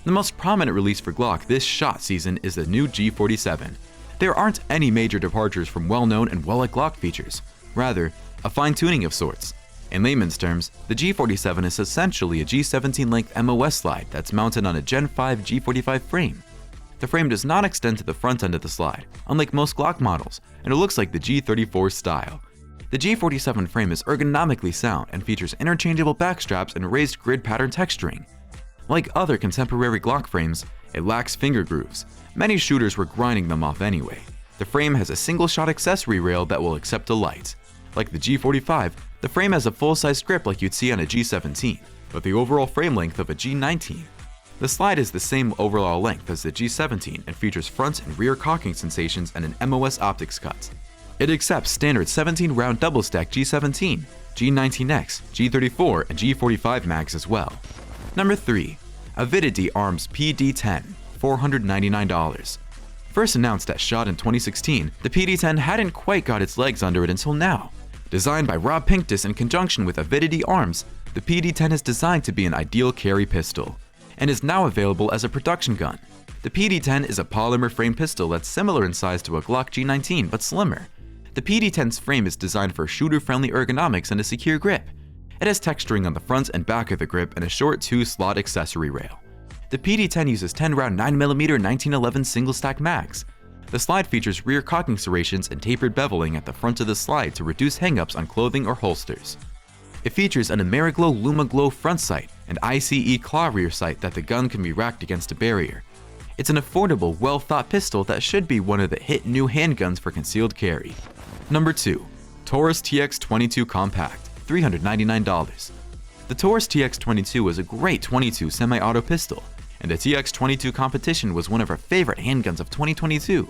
The most prominent release for Glock this shot season is the new G47. There aren't any major departures from well-known and well-liked Glock features, rather, a fine-tuning of sorts. In layman's terms, the G47 is essentially a G17 length MOS slide that's mounted on a Gen 5 G45 frame. The frame does not extend to the front end of the slide, unlike most Glock models, and it looks like the G34 style. The G47 frame is ergonomically sound and features interchangeable backstraps and raised grid pattern texturing. Like other contemporary Glock frames, it lacks finger grooves. Many shooters were grinding them off anyway. The frame has a single-shot accessory rail that will accept a light. Like the G45, the frame has a full-size grip like you'd see on a G17, but the overall frame length of a G19. The slide is the same overall length as the G17 and features front and rear cocking sensations and an MOS optics cut. It accepts standard 17-round double-stack G17, G19X, G34, and G45 mags as well. Number 3. Avidity Arms PD10, $499. First announced at SHOT in 2016, the PD10 hadn't quite got its legs under it until now. Designed by Rob Pincus in conjunction with Avidity Arms, the PD-10 is designed to be an ideal carry pistol, and is now available as a production gun. The PD-10 is a polymer frame pistol that's similar in size to a Glock G19 but slimmer. The PD-10's frame is designed for shooter-friendly ergonomics and a secure grip. It has texturing on the front and back of the grip and a short 2-slot accessory rail. The PD-10 uses 10-round 9mm 1911 single-stack mags. The slide features rear cocking serrations and tapered beveling at the front of the slide to reduce hang-ups on clothing or holsters. It features an Ameriglow LumaGlow front sight and ICE claw rear sight that the gun can be racked against a barrier. It's an affordable, well-thought pistol that should be one of the hit new handguns for concealed carry. Number 2. Taurus TX22 Compact, $399. The Taurus TX22 was a great .22 semi-auto pistol, and the TX22 competition was one of our favorite handguns of 2022.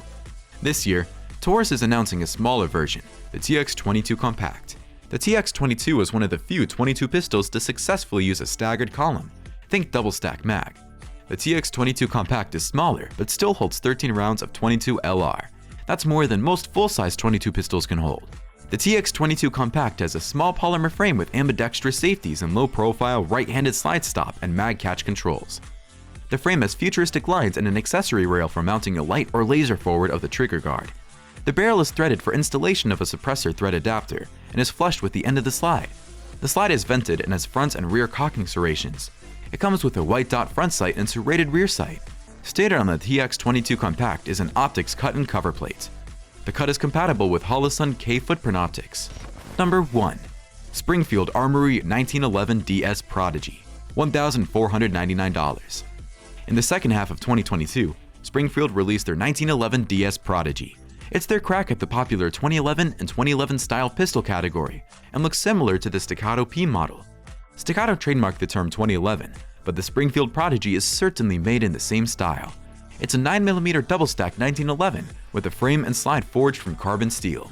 This year, Taurus is announcing a smaller version, the TX22 Compact. The TX22 was one of the few .22 pistols to successfully use a staggered column. Think double stack mag. The TX22 Compact is smaller, but still holds 13 rounds of .22 LR. That's more than most full-size .22 pistols can hold. The TX22 Compact has a small polymer frame with ambidextrous safeties and low-profile right-handed slide stop and mag catch controls. The frame has futuristic lines and an accessory rail for mounting a light or laser forward of the trigger guard. The barrel is threaded for installation of a suppressor thread adapter and is flushed with the end of the slide. The slide is vented and has front and rear cocking serrations. It comes with a white dot front sight and serrated rear sight. Stated on the TX22 Compact is an optics cut and cover plate. The cut is compatible with Holosun K footprint optics. Number 1. Springfield Armory 1911 DS Prodigy, $1,499. In the second half of 2022, Springfield released their 1911 DS Prodigy. It's their crack at the popular 2011 and 2011 style pistol category, and looks similar to the Staccato P model. Staccato trademarked the term 2011, but the Springfield Prodigy is certainly made in the same style. It's a 9mm double-stack 1911 with a frame and slide forged from carbon steel.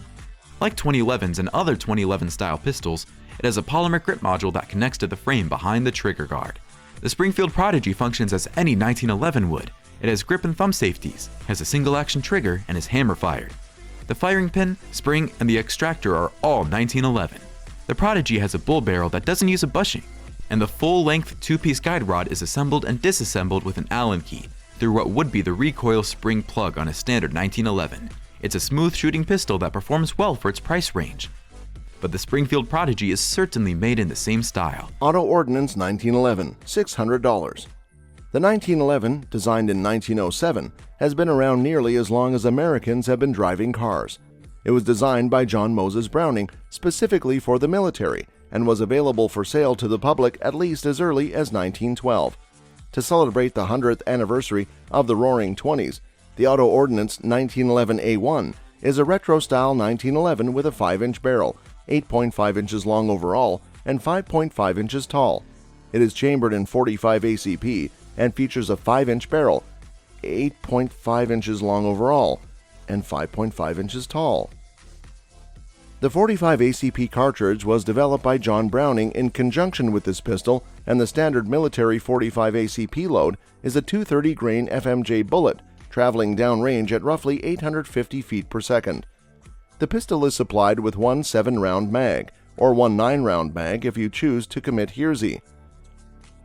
Like 2011s and other 2011 style pistols, it has a polymer grip module that connects to the frame behind the trigger guard. The Springfield Prodigy functions as any 1911 would. It has grip and thumb safeties, has a single-action trigger, and is hammer-fired. The firing pin, spring, and the extractor are all 1911. The Prodigy has a bull barrel that doesn't use a bushing, and the full-length 2-piece guide rod is assembled and disassembled with an Allen key through what would be the recoil spring plug on a standard 1911. It's a smooth-shooting pistol that performs well for its price range. But the Springfield Prodigy is certainly made in the same style. Auto Ordnance 1911, $600. The 1911, designed in 1907, has been around nearly as long as Americans have been driving cars. It was designed by John Moses Browning specifically for the military and was available for sale to the public at least as early as 1912. To celebrate the 100th anniversary of the Roaring Twenties, the Auto Ordnance 1911A1 is a retro-style 1911 with a 5-inch barrel, 8.5 inches long overall, and 5.5 inches tall. It is chambered in 45 ACP and features a 5-inch barrel, 8.5 inches long overall, and 5.5 inches tall. The 45 ACP cartridge was developed by John Browning in conjunction with this pistol, and the standard military 45 ACP load is a 230 grain FMJ bullet, traveling downrange at roughly 850 feet per second. The pistol is supplied with one 7-round mag, or one 9-round mag if you choose to commit Hearsay.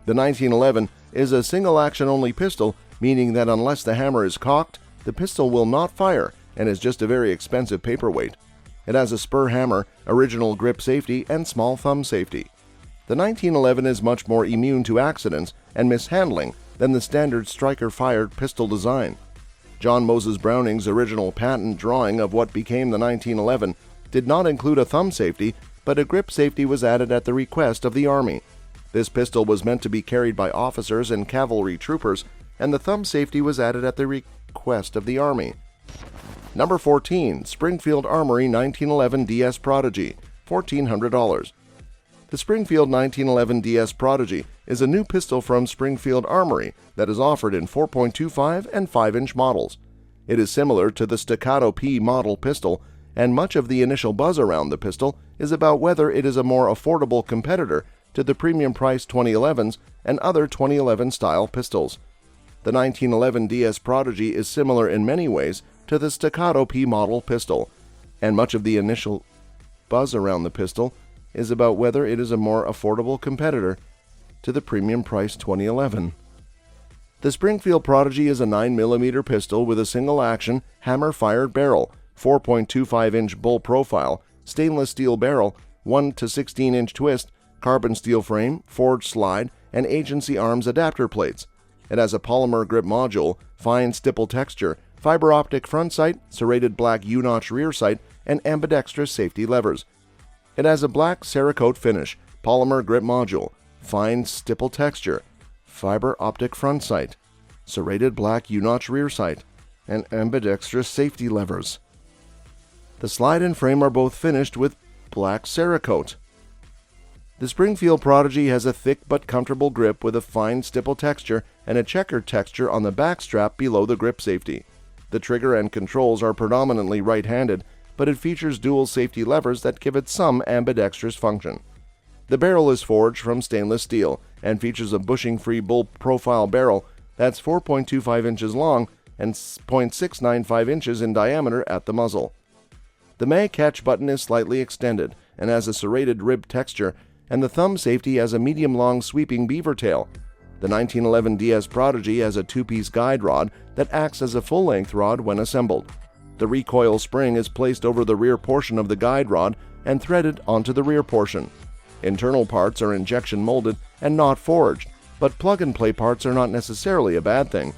The 1911 is a single-action-only pistol, meaning that unless the hammer is cocked, the pistol will not fire and is just a very expensive paperweight. It has a spur hammer, original grip safety, and small thumb safety. The 1911 is much more immune to accidents and mishandling than the standard striker-fired pistol design. John Moses Browning's original patent drawing of what became the 1911 did not include a thumb safety, but a grip safety was added at the request of the Army. This pistol was meant to be carried by officers and cavalry troopers, and the thumb safety was added at the request of the Army. Number 14. Springfield Armory 1911 DS Prodigy, $1,400. The Springfield 1911 DS Prodigy is a new pistol from Springfield Armory that is offered in 4.25 and 5-inch models. It is similar to the Staccato P model pistol, and much of the initial buzz around the pistol is about whether it is a more affordable competitor to the premium-priced 2011s and other 2011-style pistols. The 1911 DS Prodigy is similar in many ways to the Staccato P model pistol, and much of the initial buzz around the pistol is about whether it is a more affordable competitor to the premium-priced 2011. The Springfield Prodigy is a 9mm pistol with a single-action, hammer-fired barrel, 4.25-inch bull profile, stainless steel barrel, 1 to 16-inch twist, carbon steel frame, forged slide, and agency arms adapter plates. It has a polymer grip module, fine stipple texture, fiber optic front sight, serrated black U-notch rear sight, and ambidextrous safety levers. It has a black Cerakote finish, polymer grip module, fine stipple texture, fiber optic front sight, serrated black U-notch rear sight, and ambidextrous safety levers. The slide and frame are both finished with black Cerakote. The Springfield Prodigy has a thick but comfortable grip with a fine stipple texture and a checkered texture on the back strap below the grip safety. The trigger and controls are predominantly right-handed, but it features dual safety levers that give it some ambidextrous function. The barrel is forged from stainless steel and features a bushing-free bull profile barrel that's 4.25 inches long and 0.695 inches in diameter at the muzzle. The mag catch button is slightly extended and has a serrated rib texture, and the thumb safety has a medium-long sweeping beaver tail. The 1911 DS Prodigy has a two-piece guide rod that acts as a full-length rod when assembled. The recoil spring is placed over the rear portion of the guide rod and threaded onto the rear portion. Internal parts are injection molded and not forged, but plug-and-play parts are not necessarily a bad thing.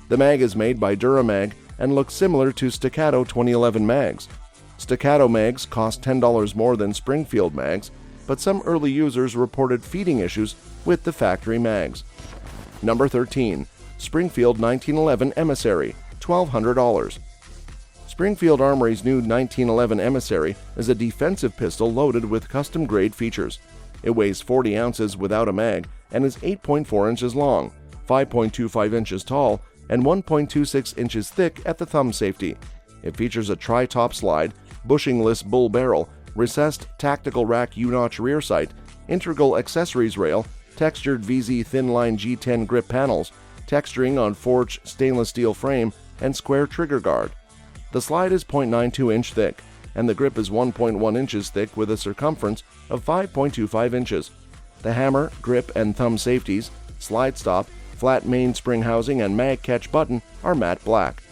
The mag is made by Duramag and looks similar to Staccato 2011 mags. Staccato mags cost $10 more than Springfield mags, but some early users reported feeding issues with the factory mags. Number 13. Springfield 1911 Emissary, $1,200. Springfield Armory's new 1911 Emissary is a defensive pistol loaded with custom-grade features. It weighs 40 ounces without a mag and is 8.4 inches long, 5.25 inches tall, and 1.26 inches thick at the thumb safety. It features a tri-top slide, bushingless bull barrel, recessed tactical rack U-notch rear sight, integral accessories rail, textured VZ thin-line G10 grip panels, texturing on forged stainless steel frame, and square trigger guard. The slide is 0.92 inch thick, and the grip is 1.1 inches thick with a circumference of 5.25 inches. The hammer, grip, and thumb safeties, slide stop, flat mainspring housing, and mag catch button are matte black.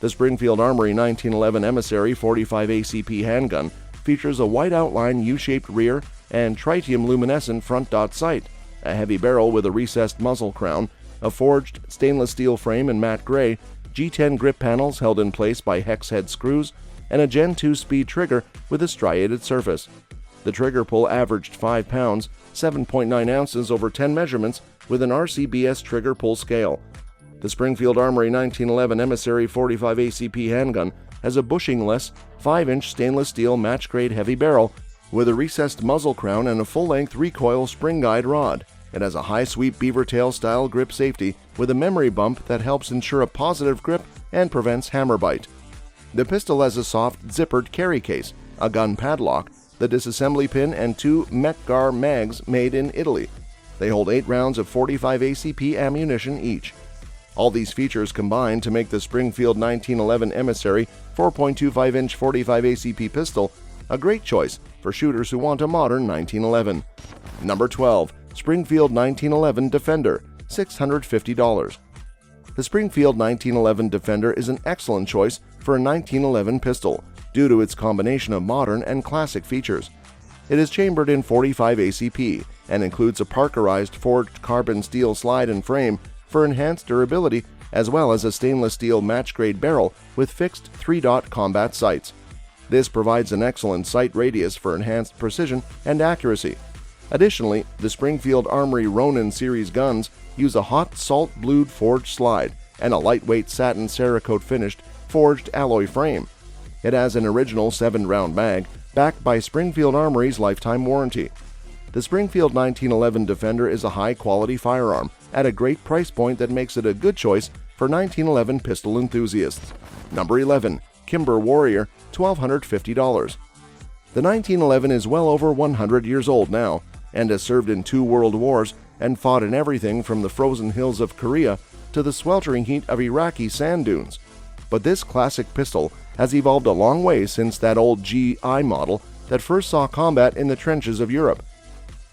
The Springfield Armory 1911 Emissary 45 ACP handgun features a white outline U-shaped rear and tritium luminescent front dot sight, a heavy barrel with a recessed muzzle crown, a forged stainless steel frame in matte gray, G10 grip panels held in place by hex head screws, and a Gen 2 speed trigger with a striated surface. The trigger pull averaged 5 pounds, 7.9 ounces over 10 measurements with an RCBS trigger pull scale. The Springfield Armory 1911 Emissary 45 ACP handgun has a bushingless, 5-inch stainless steel match-grade heavy barrel with a recessed muzzle crown and a full-length recoil spring guide rod. It has a high-sweep beaver tail style grip safety with a memory bump that helps ensure a positive grip and prevents hammer bite. The pistol has a soft zippered carry case, a gun padlock, the disassembly pin, and 2 Metgar mags made in Italy. They hold 8 rounds of 45 ACP ammunition each. All these features combine to make the Springfield 1911 Emissary 4.25-inch 45 ACP pistol a great choice for shooters who want a modern 1911. Number 12. Springfield 1911 Defender, $650. The Springfield 1911 Defender is an excellent choice for a 1911 pistol due to its combination of modern and classic features. It is chambered in 45 ACP and includes a Parkerized forged carbon steel slide and frame for enhanced durability, as well as a stainless steel match-grade barrel with fixed 3-dot combat sights. This provides an excellent sight radius for enhanced precision and accuracy. Additionally, the Springfield Armory Ronin series guns use a hot salt-blued forged slide and a lightweight satin Cerakote finished forged alloy frame. It has an original 7-round mag backed by Springfield Armory's lifetime warranty. The Springfield 1911 Defender is a high-quality firearm at a great price point that makes it a good choice for 1911 pistol enthusiasts. Number 11. Kimber Warrior, $1,250. The 1911 is well over 100 years old now and has served in 2 world wars and fought in everything from the frozen hills of Korea to the sweltering heat of Iraqi sand dunes. But this classic pistol has evolved a long way since that old GI model that first saw combat in the trenches of Europe.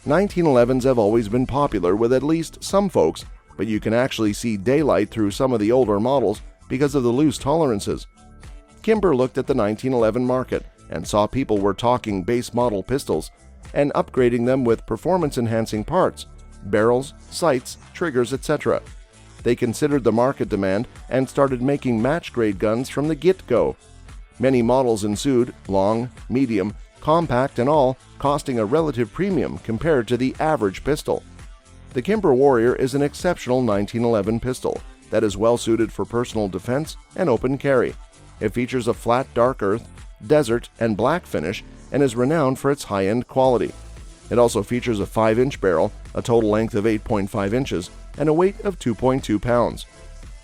1911s have always been popular with at least some folks, but you can actually see daylight through some of the older models because of the loose tolerances. Kimber looked at the 1911 market and saw people were talking base model pistols and upgrading them with performance-enhancing parts, barrels, sights, triggers, etc. They considered the market demand and started making match-grade guns from the get-go. Many models ensued, long, medium, compact and all, costing a relative premium compared to the average pistol. The Kimber Warrior is an exceptional 1911 pistol that is well suited for personal defense and open carry. It features a flat dark earth, desert, and black finish and is renowned for its high-end quality. It also features a 5-inch barrel, a total length of 8.5 inches, and a weight of 2.2 pounds.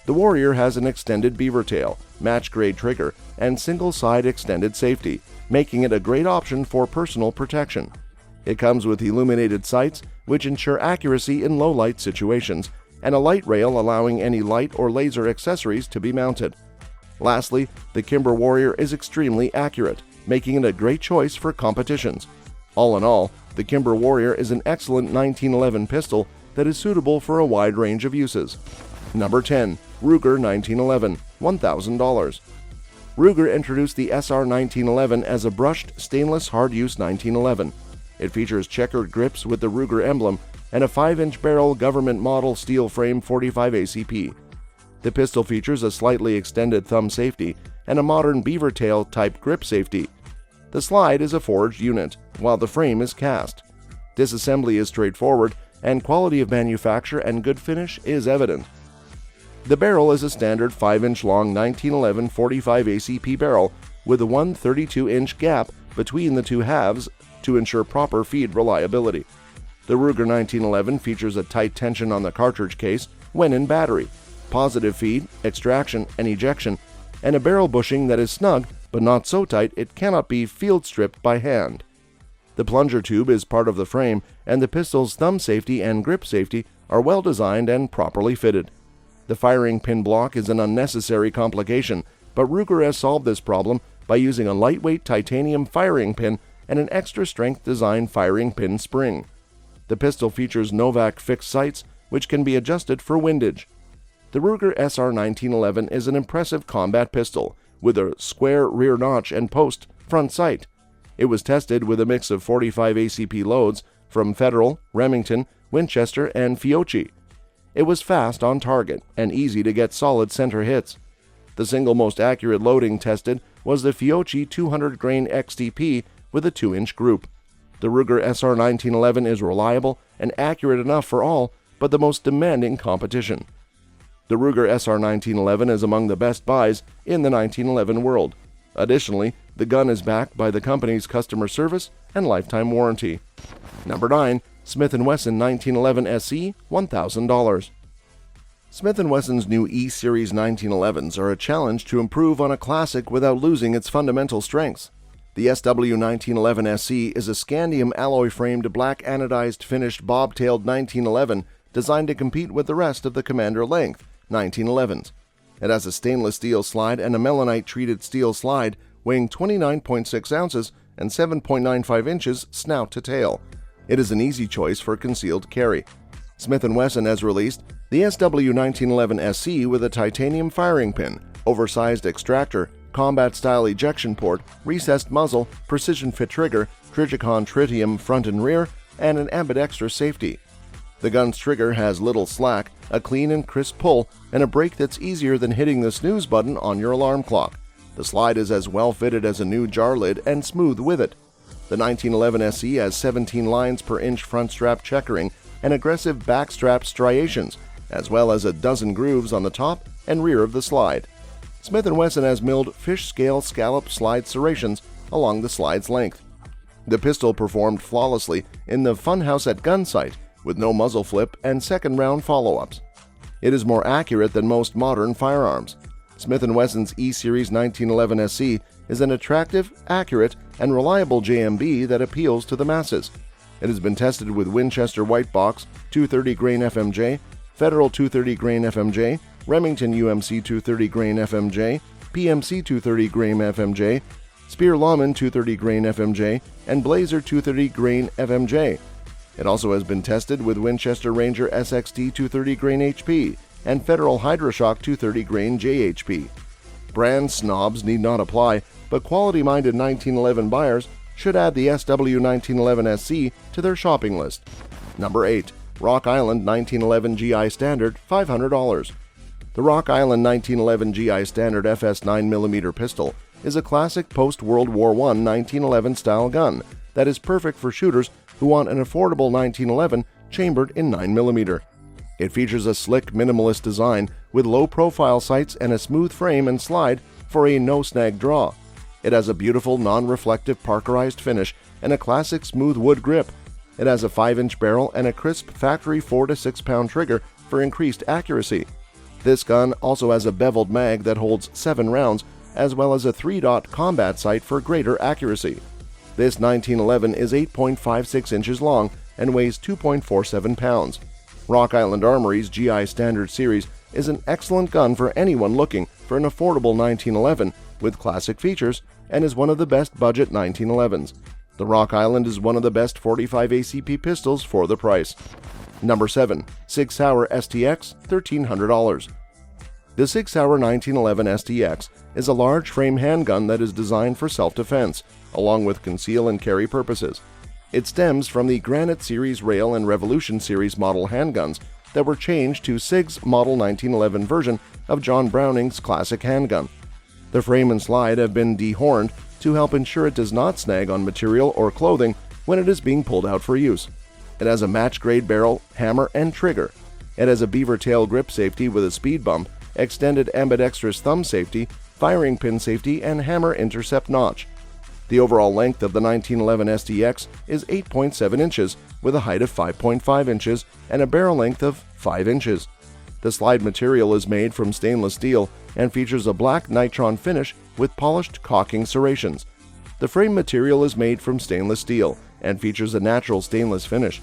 The Warrior has an extended beaver tail, match-grade trigger, and single-side extended safety, making it a great option for personal protection. It comes with illuminated sights, which ensure accuracy in low-light situations, and a light rail allowing any light or laser accessories to be mounted. Lastly, the Kimber Warrior is extremely accurate, making it a great choice for competitions. All in all, the Kimber Warrior is an excellent 1911 pistol that is suitable for a wide range of uses. Number 10. Ruger 1911, $1,000. Ruger introduced the SR 1911 as a brushed stainless hard-use 1911. It features checkered grips with the Ruger emblem and a 5-inch barrel government model steel frame 45 ACP. The pistol features a slightly extended thumb safety and a modern beaver tail type grip safety. The slide is a forged unit, while the frame is cast. Disassembly is straightforward, and quality of manufacture and good finish is evident. The barrel is a standard 5-inch long 1911 45 ACP barrel with a 132-inch gap between the two halves to ensure proper feed reliability. The Ruger 1911 features a tight tension on the cartridge case when in battery, positive feed, extraction, and ejection, and a barrel bushing that is snug but not so tight it cannot be field stripped by hand. The plunger tube is part of the frame, and the pistol's thumb safety and grip safety are well designed and properly fitted. The firing pin block is an unnecessary complication, but Ruger has solved this problem by using a lightweight titanium firing pin and an extra-strength design firing pin spring. The pistol features Novak fixed sights, which can be adjusted for windage. The Ruger SR 1911 is an impressive combat pistol with a square rear notch and post front sight. It was tested with a mix of 45 ACP loads from Federal, Remington, Winchester, and Fiocchi. It was fast on target and easy to get solid center hits. The single most accurate loading tested was the Fiocchi 200 grain XTP with a 2-inch group. The Ruger SR 1911 is reliable and accurate enough for all but the most demanding competition. The Ruger SR 1911 is among the best buys in the 1911 world. Additionally, the gun is backed by the company's customer service and lifetime warranty. Number 9. Smith & Wesson 1911 SE, $1,000. Smith & Wesson's new E-Series 1911s are a challenge to improve on a classic without losing its fundamental strengths. The SW1911 SE is a scandium alloy-framed black anodized finished bob-tailed 1911 designed to compete with the rest of the Commander length 1911s. It has a stainless steel slide and a melanite-treated steel slide weighing 29.6 ounces and 7.95 inches snout to tail. It is an easy choice for concealed carry. Smith & Wesson has released the SW1911 SE with a titanium firing pin, oversized extractor, combat-style ejection port, recessed muzzle, precision-fit trigger, Trijicon tritium front and rear, and an ambidextrous safety. The gun's trigger has little slack, a clean and crisp pull, and a brake that's easier than hitting the snooze button on your alarm clock. The slide is as well fitted as a new jar lid and smooth with it. The 1911 SE has 17 lines per inch front strap checkering and aggressive back strap striations, as well as a dozen grooves on the top and rear of the slide. Smith & Wesson has milled fish scale scallop slide serrations along the slide's length. The pistol performed flawlessly in the Funhouse at Gun site with no muzzle flip and second-round follow-ups. It is more accurate than most modern firearms. Smith & Wesson's E-Series 1911 SE is an attractive, accurate, and reliable JMB that appeals to the masses. It has been tested with Winchester White Box 230 grain FMJ, Federal 230 grain FMJ, Remington UMC 230 grain FMJ, PMC 230 grain FMJ, Spear Lawman 230 grain FMJ, and Blazer 230 grain FMJ. It also has been tested with Winchester Ranger SXT 230 grain HP and Federal HydroShock 230 grain JHP. Brand snobs need not apply, but quality-minded 1911 buyers should add the SW1911SC to their shopping list. Number 8. Rock Island 1911 GI Standard, $500. The Rock Island 1911 GI Standard FS 9mm pistol is a classic post-World War I 1911 style gun that is perfect for shooters who want an affordable 1911 chambered in 9mm. It features a slick, minimalist design with low-profile sights and a smooth frame and slide for a no-snag draw. It has a beautiful, non-reflective parkerized finish and a classic smooth wood grip. It has a 5-inch barrel and a crisp factory 4 to 6 pound trigger for increased accuracy. This gun also has a beveled mag that holds 7 rounds, as well as a 3-dot combat sight for greater accuracy. This 1911 is 8.56 inches long and weighs 2.47 pounds. Rock Island Armory's GI Standard Series is an excellent gun for anyone looking for an affordable 1911 with classic features and is one of the best budget 1911s. The Rock Island is one of the best 45 ACP pistols for the price. Number 7. Sig Sauer STX, $1,300. The Sig Sauer 1911 STX is a large frame handgun that is designed for self-defense, along with conceal and carry purposes. It stems from the Granite Series Rail and Revolution Series model handguns that were changed to SIG's Model 1911 version of John Browning's classic handgun. The frame and slide have been dehorned to help ensure it does not snag on material or clothing when it is being pulled out for use. It has a match-grade barrel, hammer, and trigger. It has a beaver tail grip safety with a speed bump, extended ambidextrous thumb safety, firing pin safety, and hammer intercept notch. The overall length of the 1911 STX is 8.7 inches, with a height of 5.5 inches and a barrel length of 5 inches. The slide material is made from stainless steel and features a black nitron finish with polished caulking serrations. The frame material is made from stainless steel and features a natural stainless finish.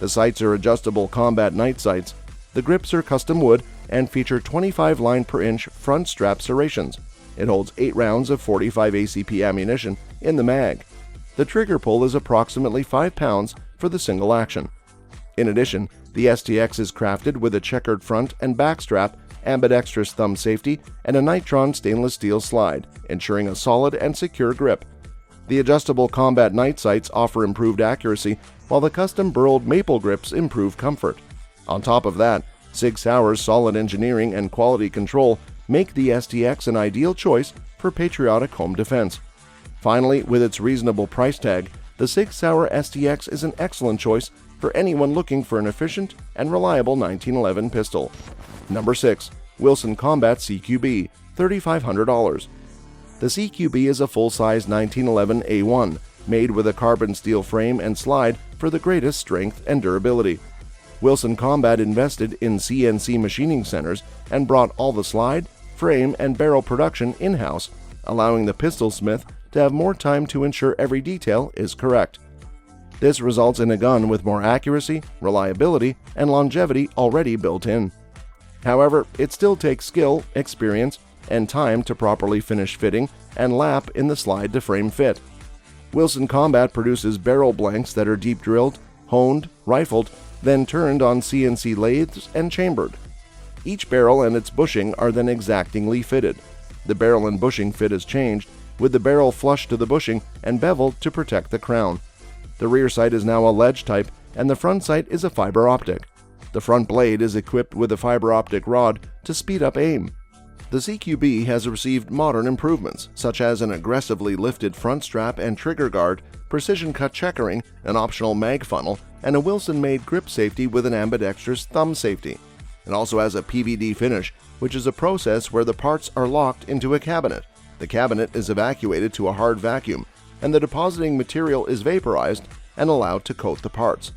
The sights are adjustable combat night sights. The grips are custom wood and feature 25 line per inch front strap serrations. It holds 8 rounds of 45 ACP ammunition in the mag. The trigger pull is approximately 5 pounds for the single action. In addition, the STX is crafted with a checkered front and back strap, ambidextrous thumb safety, and a nitron stainless steel slide, ensuring a solid and secure grip. The adjustable combat night sights offer improved accuracy, while the custom burled maple grips improve comfort. On top of that, Sig Sauer's solid engineering and quality control make the STX an ideal choice for patriotic home defense. Finally, with its reasonable price tag, the Sig Sauer STX is an excellent choice for anyone looking for an efficient and reliable 1911 pistol. Number 6. Wilson Combat CQB, $3,500. The CQB is a full-size 1911 A1, made with a carbon steel frame and slide for the greatest strength and durability. Wilson Combat invested in CNC machining centers and brought all the slide, frame, and barrel production in-house, allowing the pistol smith to have more time to ensure every detail is correct. This results in a gun with more accuracy, reliability, and longevity already built in. However, it still takes skill, experience, and time to properly finish fitting and lap in the slide to frame fit. Wilson Combat produces barrel blanks that are deep drilled, honed, rifled, then turned on CNC lathes and chambered. Each barrel and its bushing are then exactingly fitted. The barrel and bushing fit is changed, with the barrel flush to the bushing and beveled to protect the crown. The rear sight is now a ledge type, and the front sight is a fiber optic. The front blade is equipped with a fiber optic rod to speed up aim. The CQB has received modern improvements, such as an aggressively lifted front strap and trigger guard, precision cut checkering, an optional mag funnel, and a Wilson-made grip safety with an ambidextrous thumb safety. It also has a PVD finish, which is a process where the parts are locked into a cabinet. The cabinet is evacuated to a hard vacuum, and the depositing material is vaporized and allowed to coat the parts.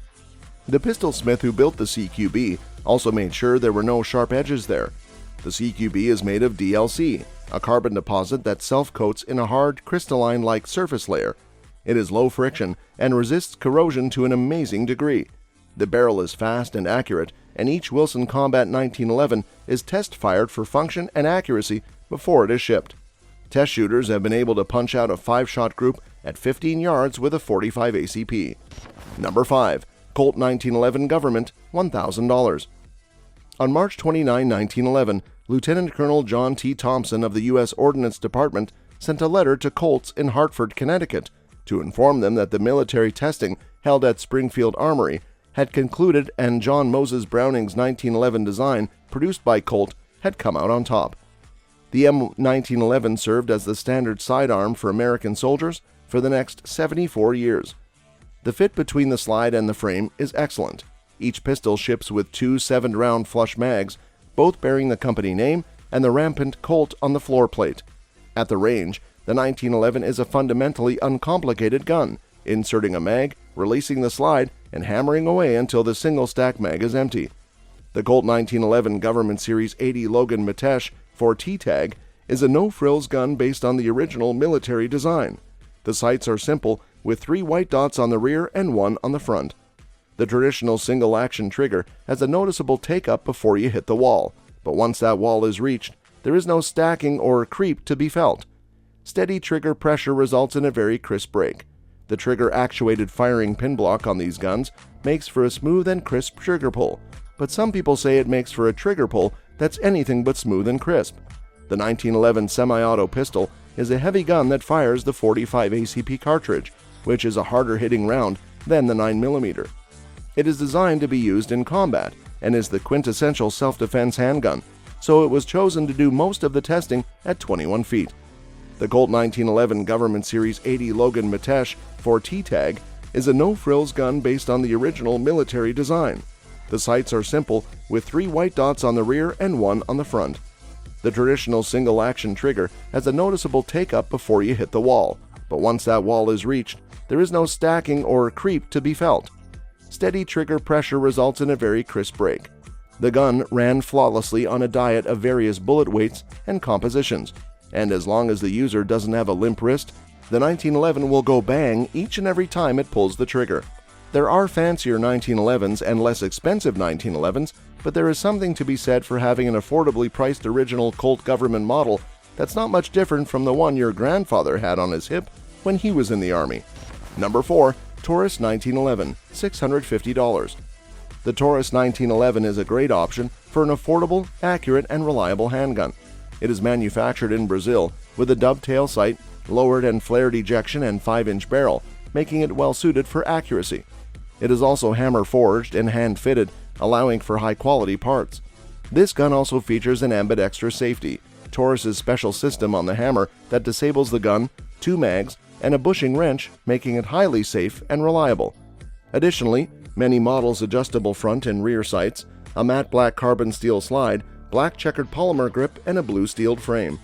The pistol smith who built the CQB also made sure there were no sharp edges there. The CQB is made of DLC, a carbon deposit that self-coats in a hard, crystalline-like surface layer. It is low friction and resists corrosion to an amazing degree. The barrel is fast and accurate, and each Wilson Combat 1911 is test-fired for function and accuracy before it is shipped. Test shooters have been able to punch out a 5-shot group at 15 yards with a 45 ACP. Number 5. Colt 1911 Government, $1,000. On March 29, 1911, Lieutenant Colonel John T. Thompson of the U.S. Ordnance Department sent a letter to Colts in Hartford, Connecticut, to inform them that the military testing held at Springfield Armory had concluded and John Moses Browning's 1911 design, produced by Colt, had come out on top. The M1911 served as the standard sidearm for American soldiers for the next 74 years. The fit between the slide and the frame is excellent. Each pistol ships with 2 7-round flush mags, both bearing the company name and the rampant Colt on the floor plate. At the range, the 1911 is a fundamentally uncomplicated gun, inserting a mag, releasing the slide, and hammering away until the single-stack mag is empty. The Colt 1911 Government Series 80 Logan Matesh 4T tag is a no-frills gun based on the original military design. The sights are simple, with 3 white dots on the rear and 1 on the front. The traditional single-action trigger has a noticeable take-up before you hit the wall, but once that wall is reached, there is no stacking or creep to be felt. Steady trigger pressure results in a very crisp break. The trigger-actuated firing pin block on these guns makes for a smooth and crisp trigger pull, but some people say it makes for a trigger pull that's anything but smooth and crisp. The 1911 semi-auto pistol is a heavy gun that fires the 45 ACP cartridge, which is a harder-hitting round than the 9mm. It is designed to be used in combat and is the quintessential self-defense handgun, so it was chosen to do most of the testing at 21 feet. The Colt 1911 Government Series 80 Logan Matesh 4T tag is a no-frills gun based on the original military design. The sights are simple, with 3 white dots on the rear and 1 on the front. The traditional single-action trigger has a noticeable take-up before you hit the wall, but once that wall is reached, there is no stacking or creep to be felt. Steady trigger pressure results in a very crisp break. The gun ran flawlessly on a diet of various bullet weights and compositions, and as long as the user doesn't have a limp wrist, the 1911 will go bang each and every time it pulls the trigger. There are fancier 1911s and less expensive 1911s, but there is something to be said for having an affordably priced original Colt Government model that's not much different from the one your grandfather had on his hip when he was in the Army. Number 4. Taurus 1911, $650. The Taurus 1911 is a great option for an affordable, accurate, and reliable handgun. It is manufactured in Brazil with a dovetail sight, lowered and flared ejection, and 5-inch barrel, making it well suited for accuracy. It is also hammer forged and hand fitted, allowing for high-quality parts. This gun also features an ambidextrous safety, Taurus's special system on the hammer that disables the gun, 2 mags, and a bushing wrench, making it highly safe and reliable. Additionally, many models adjustable front and rear sights, a matte black carbon steel slide, black checkered polymer grip, and a blue steeled frame.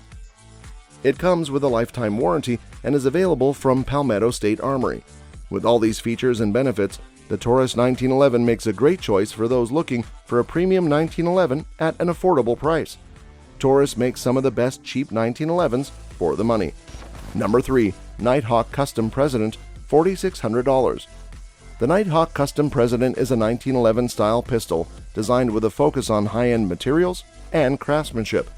It comes with a lifetime warranty and is available from Palmetto State Armory. With all these features and benefits, the Taurus 1911 makes a great choice for those looking for a premium 1911 at an affordable price. Taurus makes some of the best cheap 1911s for the money. Number 3. Nighthawk Custom President, $4,600. The Nighthawk Custom President is a 1911 style pistol designed with a focus on high-end materials and craftsmanship.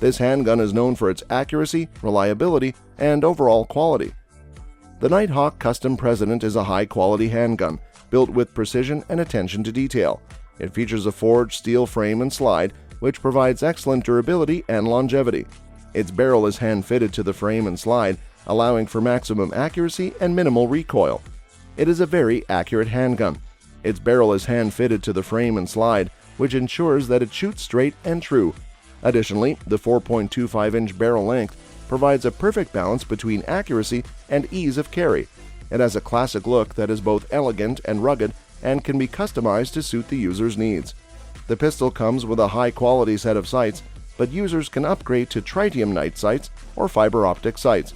This handgun is known for its accuracy, reliability, and overall quality. The Nighthawk Custom President is a high-quality handgun built with precision and attention to detail. It features a forged steel frame and slide, which provides excellent durability and longevity. Its barrel is hand-fitted to the frame and slide, allowing for maximum accuracy and minimal recoil. It is a very accurate handgun. Its barrel is hand-fitted to the frame and slide, which ensures that it shoots straight and true. Additionally, the 4.25-inch barrel length provides a perfect balance between accuracy and ease of carry. It has a classic look that is both elegant and rugged and can be customized to suit the user's needs. The pistol comes with a high-quality set of sights, but users can upgrade to tritium night sights or fiber optic sights.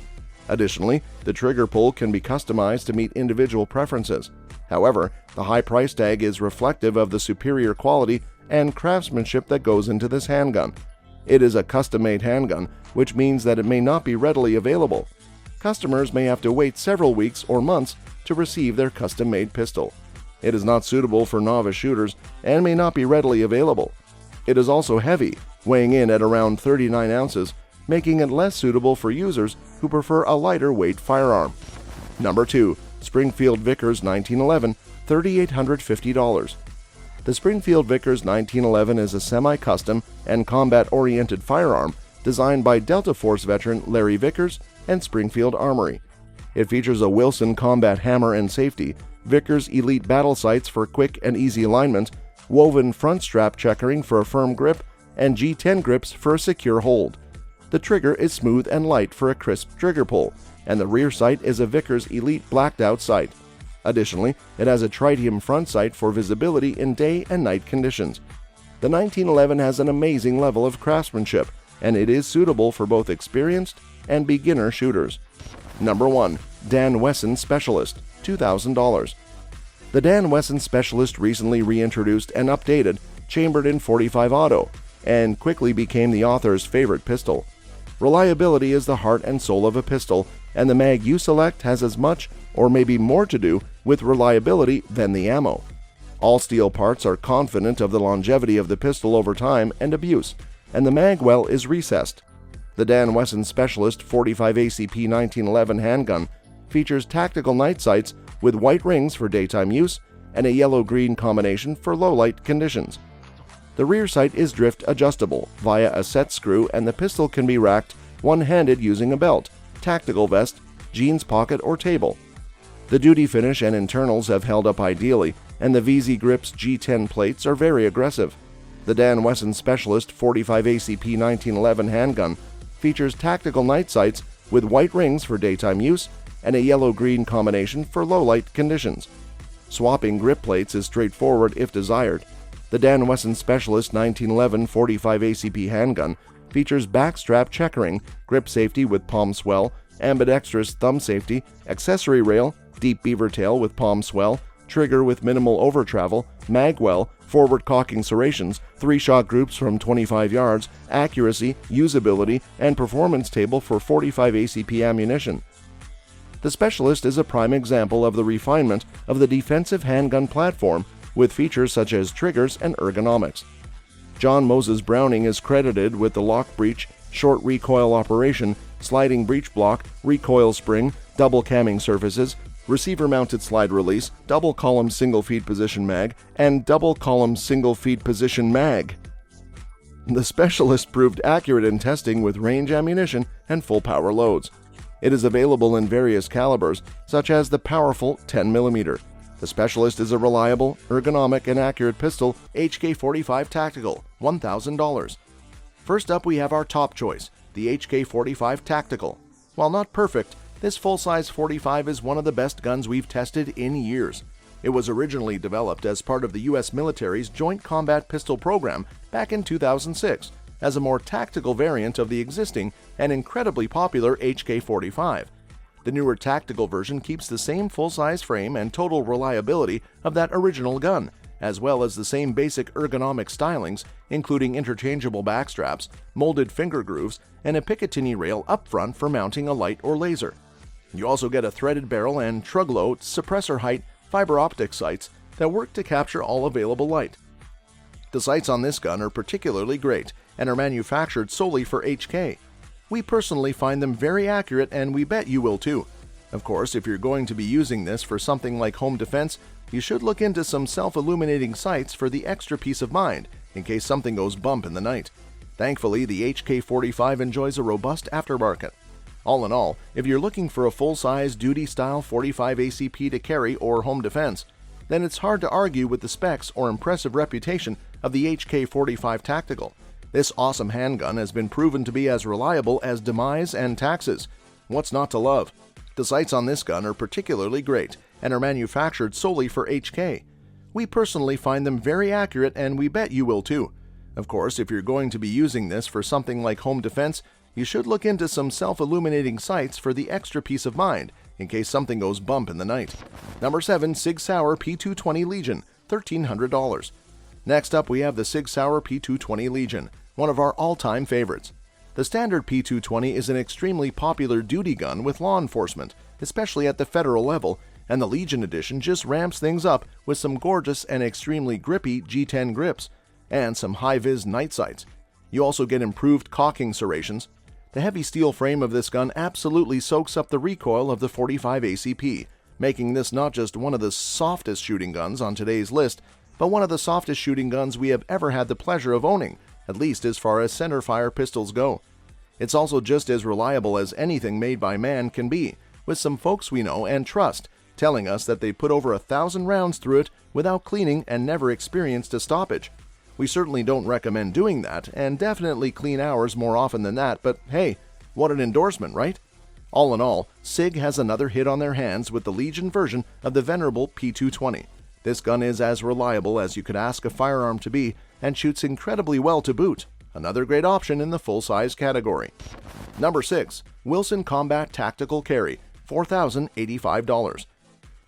Additionally, the trigger pull can be customized to meet individual preferences. However, the high price tag is reflective of the superior quality and craftsmanship that goes into this handgun. It is a custom-made handgun, which means that it may not be readily available. Customers may have to wait several weeks or months to receive their custom-made pistol. It is not suitable for novice shooters and may not be readily available. It is also heavy, weighing in at around 39 ounces, making it less suitable for users who prefer a lighter weight firearm. Number 2. Springfield Vickers 1911, $3,850. The Springfield Vickers 1911 is a semi-custom and combat-oriented firearm designed by Delta Force veteran Larry Vickers and Springfield Armory. It features a Wilson combat hammer and safety, Vickers Elite battle sights for quick and easy alignment, woven front strap checkering for a firm grip, and G10 grips for a secure hold. The trigger is smooth and light for a crisp trigger pull, and the rear sight is a Vickers Elite blacked-out sight. Additionally, it has a tritium front sight for visibility in day and night conditions. The 1911 has an amazing level of craftsmanship, and it is suitable for both experienced and beginner shooters. Number 1. Dan Wesson Specialist, $2,000. The Dan Wesson Specialist recently reintroduced and updated chambered in .45 Auto, and quickly became the author's favorite pistol. Reliability is the heart and soul of a pistol, and the mag you select has as much or maybe more to do with reliability than the ammo. All steel parts are confident of the longevity of the pistol over time and abuse, and the mag well is recessed. The Dan Wesson Specialist 45 ACP 1911 handgun features tactical night sights with white rings for daytime use and a yellow-green combination for low-light conditions. The rear sight is drift adjustable via a set screw, and the pistol can be racked one-handed using a belt, tactical vest, jeans pocket, or table. The duty finish and internals have held up ideally, and the VZ Grips G10 plates are very aggressive. The Dan Wesson Specialist 45 ACP 1911 handgun features tactical night sights with white rings for daytime use and a yellow-green combination for low-light conditions. Swapping grip plates is straightforward if desired. The Dan Wesson Specialist 1911 45 ACP handgun features backstrap checkering, grip safety with palm swell, ambidextrous thumb safety, accessory rail, deep beaver tail with palm swell, trigger with minimal over travel, mag well, forward cocking serrations, 3-shot groups from 25 yards, accuracy, usability, and performance table for 45 ACP ammunition. The Specialist is a prime example of the refinement of the defensive handgun platform with features such as triggers and ergonomics. John Moses Browning is credited with the lock breech, short recoil operation, sliding breech block, recoil spring, double camming surfaces, receiver-mounted slide release, double-column single-feed position mag, and double-column single-feed position mag. The Specialist proved accurate in testing with range ammunition and full-power loads. It is available in various calibers, such as the powerful 10mm. The Specialist is a reliable, ergonomic, and accurate pistol, HK-45 Tactical, $1,000. First up, we have our top choice, the HK-45 Tactical. While not perfect, this full-size 45 is one of the best guns we've tested in years. It was originally developed as part of the U.S. military's Joint Combat Pistol Program back in 2006 as a more tactical variant of the existing and incredibly popular HK-45. The newer tactical version keeps the same full-size frame and total reliability of that original gun, as well as the same basic ergonomic stylings, including interchangeable backstraps, molded finger grooves, and a Picatinny rail up front for mounting a light or laser. You also get a threaded barrel and Truglo suppressor height fiber optic sights that work to capture all available light. The sights on this gun are particularly great and are manufactured solely for HK. We personally find them very accurate, and we bet you will too. Of course, if you're going to be using this for something like home defense, you should look into some self-illuminating sights for the extra peace of mind in case something goes bump in the night. Thankfully, the HK-45 enjoys a robust aftermarket. All in all, if you're looking for a full-size duty-style 45 ACP to carry or home defense, then it's hard to argue with the specs or impressive reputation of the HK-45 Tactical. This awesome handgun has been proven to be as reliable as Demise and Taxes. What's not to love? The sights on this gun are particularly great and are manufactured solely for HK. We personally find them very accurate, and we bet you will too. Of course, if you're going to be using this for something like home defense, you should look into some self-illuminating sights for the extra peace of mind in case something goes bump in the night. Number 7. Sig Sauer P220 Legion, $1,300. Next up, we have the Sig Sauer P220 Legion, one of our all-time favorites. The standard P220 is an extremely popular duty gun with law enforcement, especially at the federal level, and the Legion Edition just ramps things up with some gorgeous and extremely grippy G10 grips and some high-vis night sights. You also get improved cocking serrations. The heavy steel frame of this gun absolutely soaks up the recoil of the 45 ACP, making this not just one of the softest shooting guns on today's list, but one of the softest shooting guns we have ever had the pleasure of owning, at least as far as centerfire pistols go. It's also just as reliable as anything made by man can be, with some folks we know and trust telling us that they put over 1,000 rounds through it without cleaning and never experienced a stoppage. We certainly don't recommend doing that, and definitely clean ours more often than that, but hey, what an endorsement, right? All in all, SIG has another hit on their hands with the Legion version of the venerable P220. This gun is as reliable as you could ask a firearm to be, and shoots incredibly well to boot. Another great option in the full-size category. Number 6. Wilson Combat Tactical Carry, $4,085.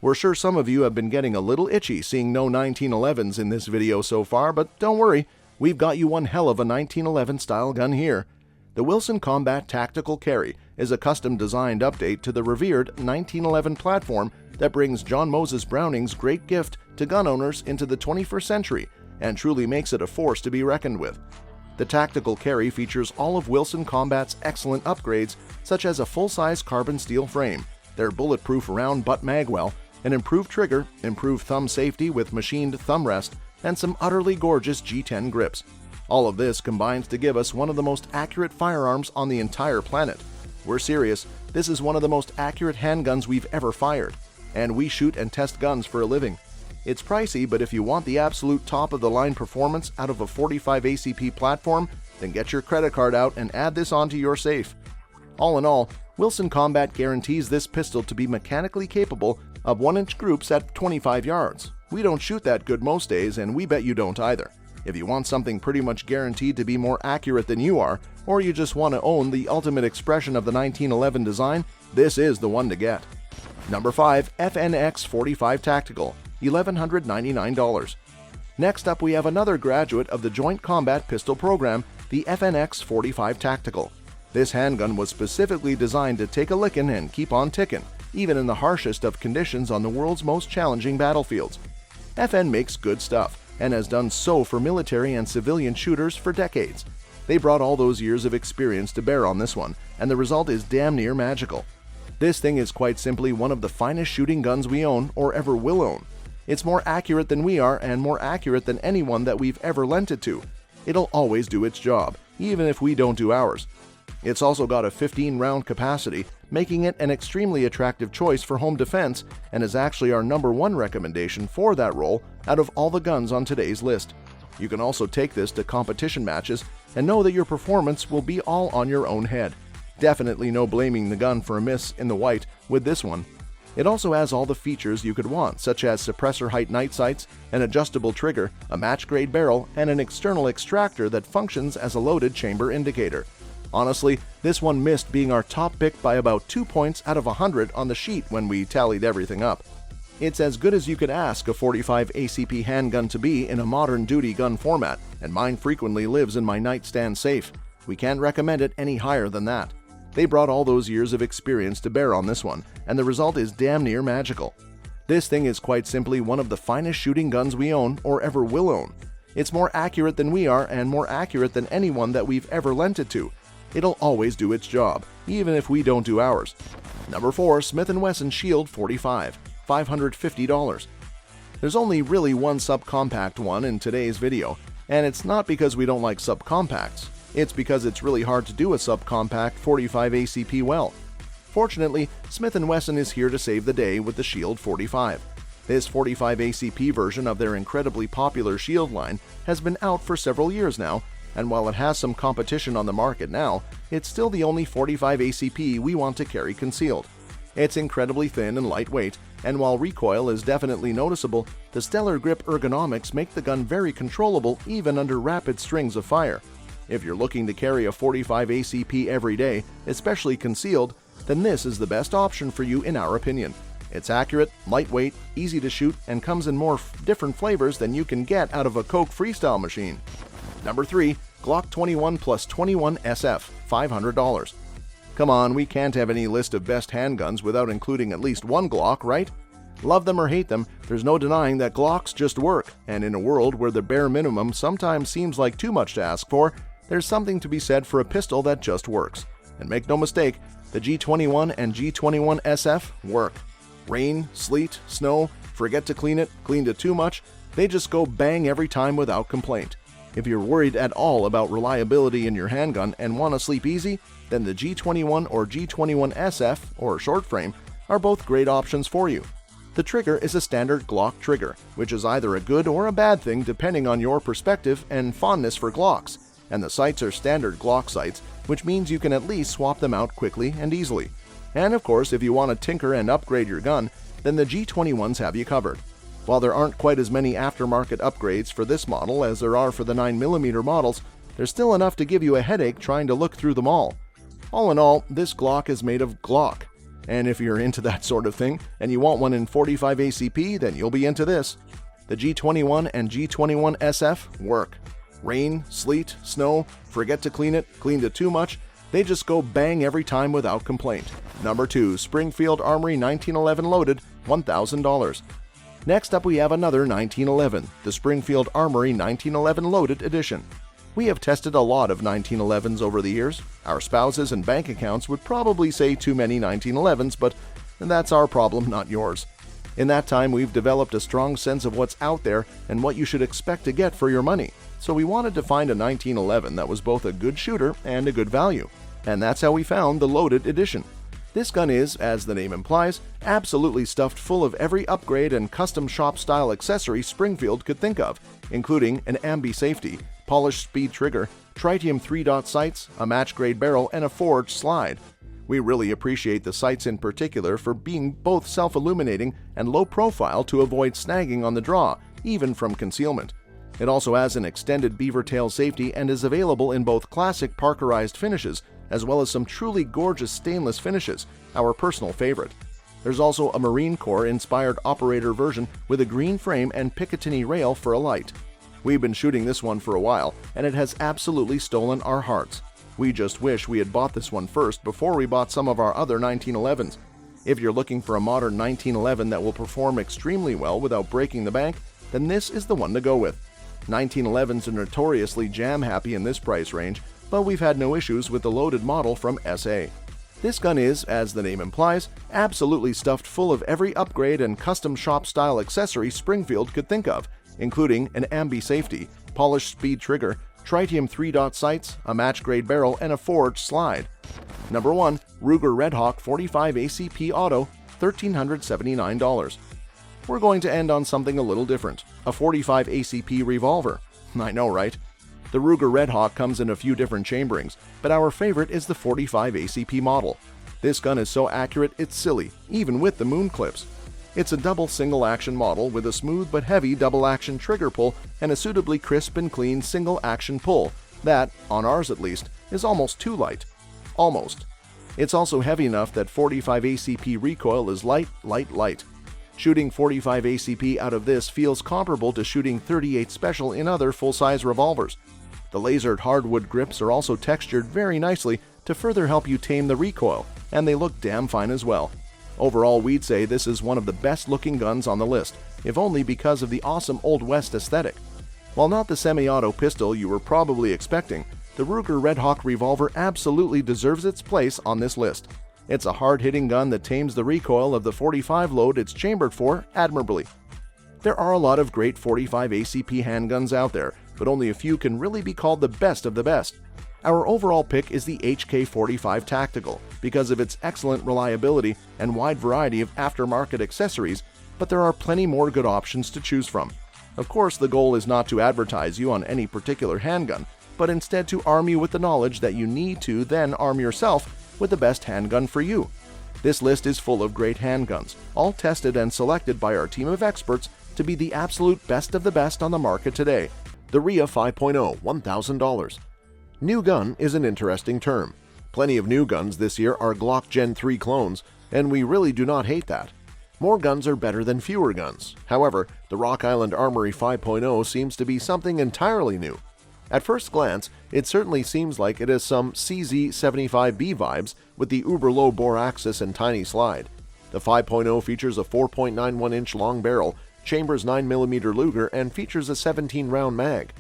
We're sure some of you have been getting a little itchy seeing no 1911s in this video so far, but don't worry, we've got you one hell of a 1911 style gun here. The Wilson Combat Tactical Carry is a custom-designed update to the revered 1911 platform that brings John Moses Browning's great gift to gun owners into the 21st century and truly makes it a force to be reckoned with. The Tactical Carry features all of Wilson Combat's excellent upgrades, such as a full-size carbon steel frame, their bulletproof round butt magwell, an improved trigger, improved thumb safety with machined thumb rest, and some utterly gorgeous G10 grips. All of this combines to give us one of the most accurate firearms on the entire planet. We're serious, this is one of the most accurate handguns we've ever fired, and we shoot and test guns for a living. It's pricey, but if you want the absolute top-of-the-line performance out of a 45 ACP platform, then get your credit card out and add this onto your safe. All in all, Wilson Combat guarantees this pistol to be mechanically capable of 1-inch groups at 25 yards. We don't shoot that good most days, and we bet you don't either. If you want something pretty much guaranteed to be more accurate than you are, or you just want to own the ultimate expression of the 1911 design, this is the one to get. Number 5. FNX 45 Tactical, $1,199. Next up, we have another graduate of the Joint Combat Pistol Program, the FNX 45 Tactical. This handgun was specifically designed to take a lickin' and keep on tickin', even in the harshest of conditions on the world's most challenging battlefields. FN makes good stuff, and has done so for military and civilian shooters for decades. They brought all those years of experience to bear on this one, and the result is damn near magical. This thing is quite simply one of the finest shooting guns we own or ever will own. It's more accurate than we are and more accurate than anyone that we've ever lent it to. It'll always do its job, even if we don't do ours. It's also got a 15-round capacity, making it an extremely attractive choice for home defense, and is actually our number 1 recommendation for that role out of all the guns on today's list. You can also take this to competition matches and know that your performance will be all on your own head. Definitely no blaming the gun for a miss in the white with this one. It also has all the features you could want, such as suppressor height night sights, an adjustable trigger, a match-grade barrel, and an external extractor that functions as a loaded chamber indicator. Honestly, this one missed being our top pick by about 2 points out of 100 on the sheet when we tallied everything up. It's as good as you could ask a 45 ACP handgun to be in a modern duty gun format, and mine frequently lives in my nightstand safe. We can't recommend it any higher than that. They brought all those years of experience to bear on this one, and the result is damn near magical. This thing is quite simply one of the finest shooting guns we own or ever will own. It's more accurate than we are and more accurate than anyone that we've ever lent it to. It'll always do its job, even if we don't do ours. Number 4. Smith & Wesson Shield 45, $550. There's only really one subcompact one in today's video, and it's not because we don't like subcompacts. It's because it's really hard to do a subcompact 45 ACP well. Fortunately, Smith & Wesson is here to save the day with the Shield 45. This 45 ACP version of their incredibly popular Shield line has been out for several years now, and while it has some competition on the market now, it's still the only 45 ACP we want to carry concealed. It's incredibly thin and lightweight, and while recoil is definitely noticeable, the stellar grip ergonomics make the gun very controllable even under rapid strings of fire. If you're looking to carry a 45 ACP every day, especially concealed, then this is the best option for you in our opinion. It's accurate, lightweight, easy to shoot, and comes in more different flavors than you can get out of a Coke Freestyle machine. Number 3. Glock 21 plus 21 SF, $500. Come on, we can't have any list of best handguns without including at least one Glock, right? Love them or hate them, there's no denying that Glocks just work, and in a world where the bare minimum sometimes seems like too much to ask for, there's something to be said for a pistol that just works. And make no mistake, the G21 and G21 SF work. Rain, sleet, snow, forget to clean it, cleaned it too much, they just go bang every time without complaint. If you're worried at all about reliability in your handgun and want to sleep easy, then the G21 or G21 SF, or short frame, are both great options for you. The trigger is a standard Glock trigger, which is either a good or a bad thing depending on your perspective and fondness for Glocks, and the sights are standard Glock sights, which means you can at least swap them out quickly and easily. And of course, if you want to tinker and upgrade your gun, then the G21s have you covered. While there aren't quite as many aftermarket upgrades for this model as there are for the 9mm models, there's still enough to give you a headache trying to look through them all. All in all, this Glock is made of Glock. And if you're into that sort of thing, and you want one in 45 ACP, then you'll be into this. The G21 and G21 SF work. Rain, sleet, snow, forget to clean it, cleaned it too much, they just go bang every time without complaint. Number 2, Springfield Armory 1911 loaded, $1,000. Next up we have another 1911, the Springfield Armory 1911 loaded edition. We have tested a lot of 1911s over the years. Our spouses and bank accounts would probably say too many 1911s, but that's our problem, not yours. In that time, we've developed a strong sense of what's out there and what you should expect to get for your money. So we wanted to find a 1911 that was both a good shooter and a good value. And that's how we found the loaded edition. This gun is, as the name implies, absolutely stuffed full of every upgrade and custom shop style accessory Springfield could think of, including an ambi safety, polished speed trigger, tritium 3-dot sights, a match-grade barrel, and a forged slide. We really appreciate the sights in particular for being both self-illuminating and low-profile to avoid snagging on the draw, even from concealment. It also has an extended beaver tail safety and is available in both classic Parkerized finishes as well as some truly gorgeous stainless finishes, our personal favorite. There's also a Marine Corps-inspired operator version with a green frame and Picatinny rail for a light. We've been shooting this one for a while, and it has absolutely stolen our hearts. We just wish we had bought this one first before we bought some of our other 1911s. If you're looking for a modern 1911 that will perform extremely well without breaking the bank, then this is the one to go with. 1911s are notoriously jam-happy in this price range, but we've had no issues with the loaded model from SA. This gun is, as the name implies, absolutely stuffed full of every upgrade and custom shop-style accessory Springfield could think of, including an ambi safety, polished speed trigger, tritium 3-dot sights, a match-grade barrel, and a forged slide. Number 1, Ruger Redhawk 45 ACP Auto, $1,379. We're going to end on something a little different, a 45 ACP revolver. I know, right? The Ruger Redhawk comes in a few different chamberings, but our favorite is the 45 ACP model. This gun is so accurate it's silly, even with the moon clips. It's a double single-action model with a smooth but heavy double-action trigger pull and a suitably crisp and clean single-action pull that, on ours at least, is almost too light. Almost. It's also heavy enough that 45 ACP recoil is light, light, light. Shooting 45 ACP out of this feels comparable to shooting 38 Special in other full-size revolvers. The lasered hardwood grips are also textured very nicely to further help you tame the recoil, and they look damn fine as well. Overall, we'd say this is one of the best-looking guns on the list, if only because of the awesome Old West aesthetic. While not the semi-auto pistol you were probably expecting, the Ruger Redhawk revolver absolutely deserves its place on this list. It's a hard-hitting gun that tames the recoil of the 45 load it's chambered for admirably. There are a lot of great 45 ACP handguns out there, but only a few can really be called the best of the best. Our overall pick is the HK45 Tactical because of its excellent reliability and wide variety of aftermarket accessories, but there are plenty more good options to choose from. Of course, the goal is not to advertise you on any particular handgun, but instead to arm you with the knowledge that you need to then arm yourself with the best handgun for you. This list is full of great handguns, all tested and selected by our team of experts to be the absolute best of the best on the market today. The RIA 5.0, $1,000. New gun is an interesting term. Plenty of new guns this year are Glock Gen 3 clones, and we really do not hate that. More guns are better than fewer guns. However, the Rock Island Armory 5.0 seems to be something entirely new. At first glance, it certainly seems like it has some CZ75B vibes with the uber-low bore axis and tiny slide. The 5.0 features a 4.91-inch long barrel, chambers 9mm Luger, and features a 17-round mag.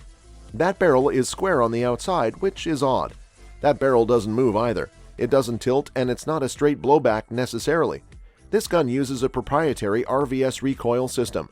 That barrel is square on the outside, which is odd. That barrel doesn't move either. It doesn't tilt, and it's not a straight blowback necessarily. This gun uses a proprietary RVS recoil system.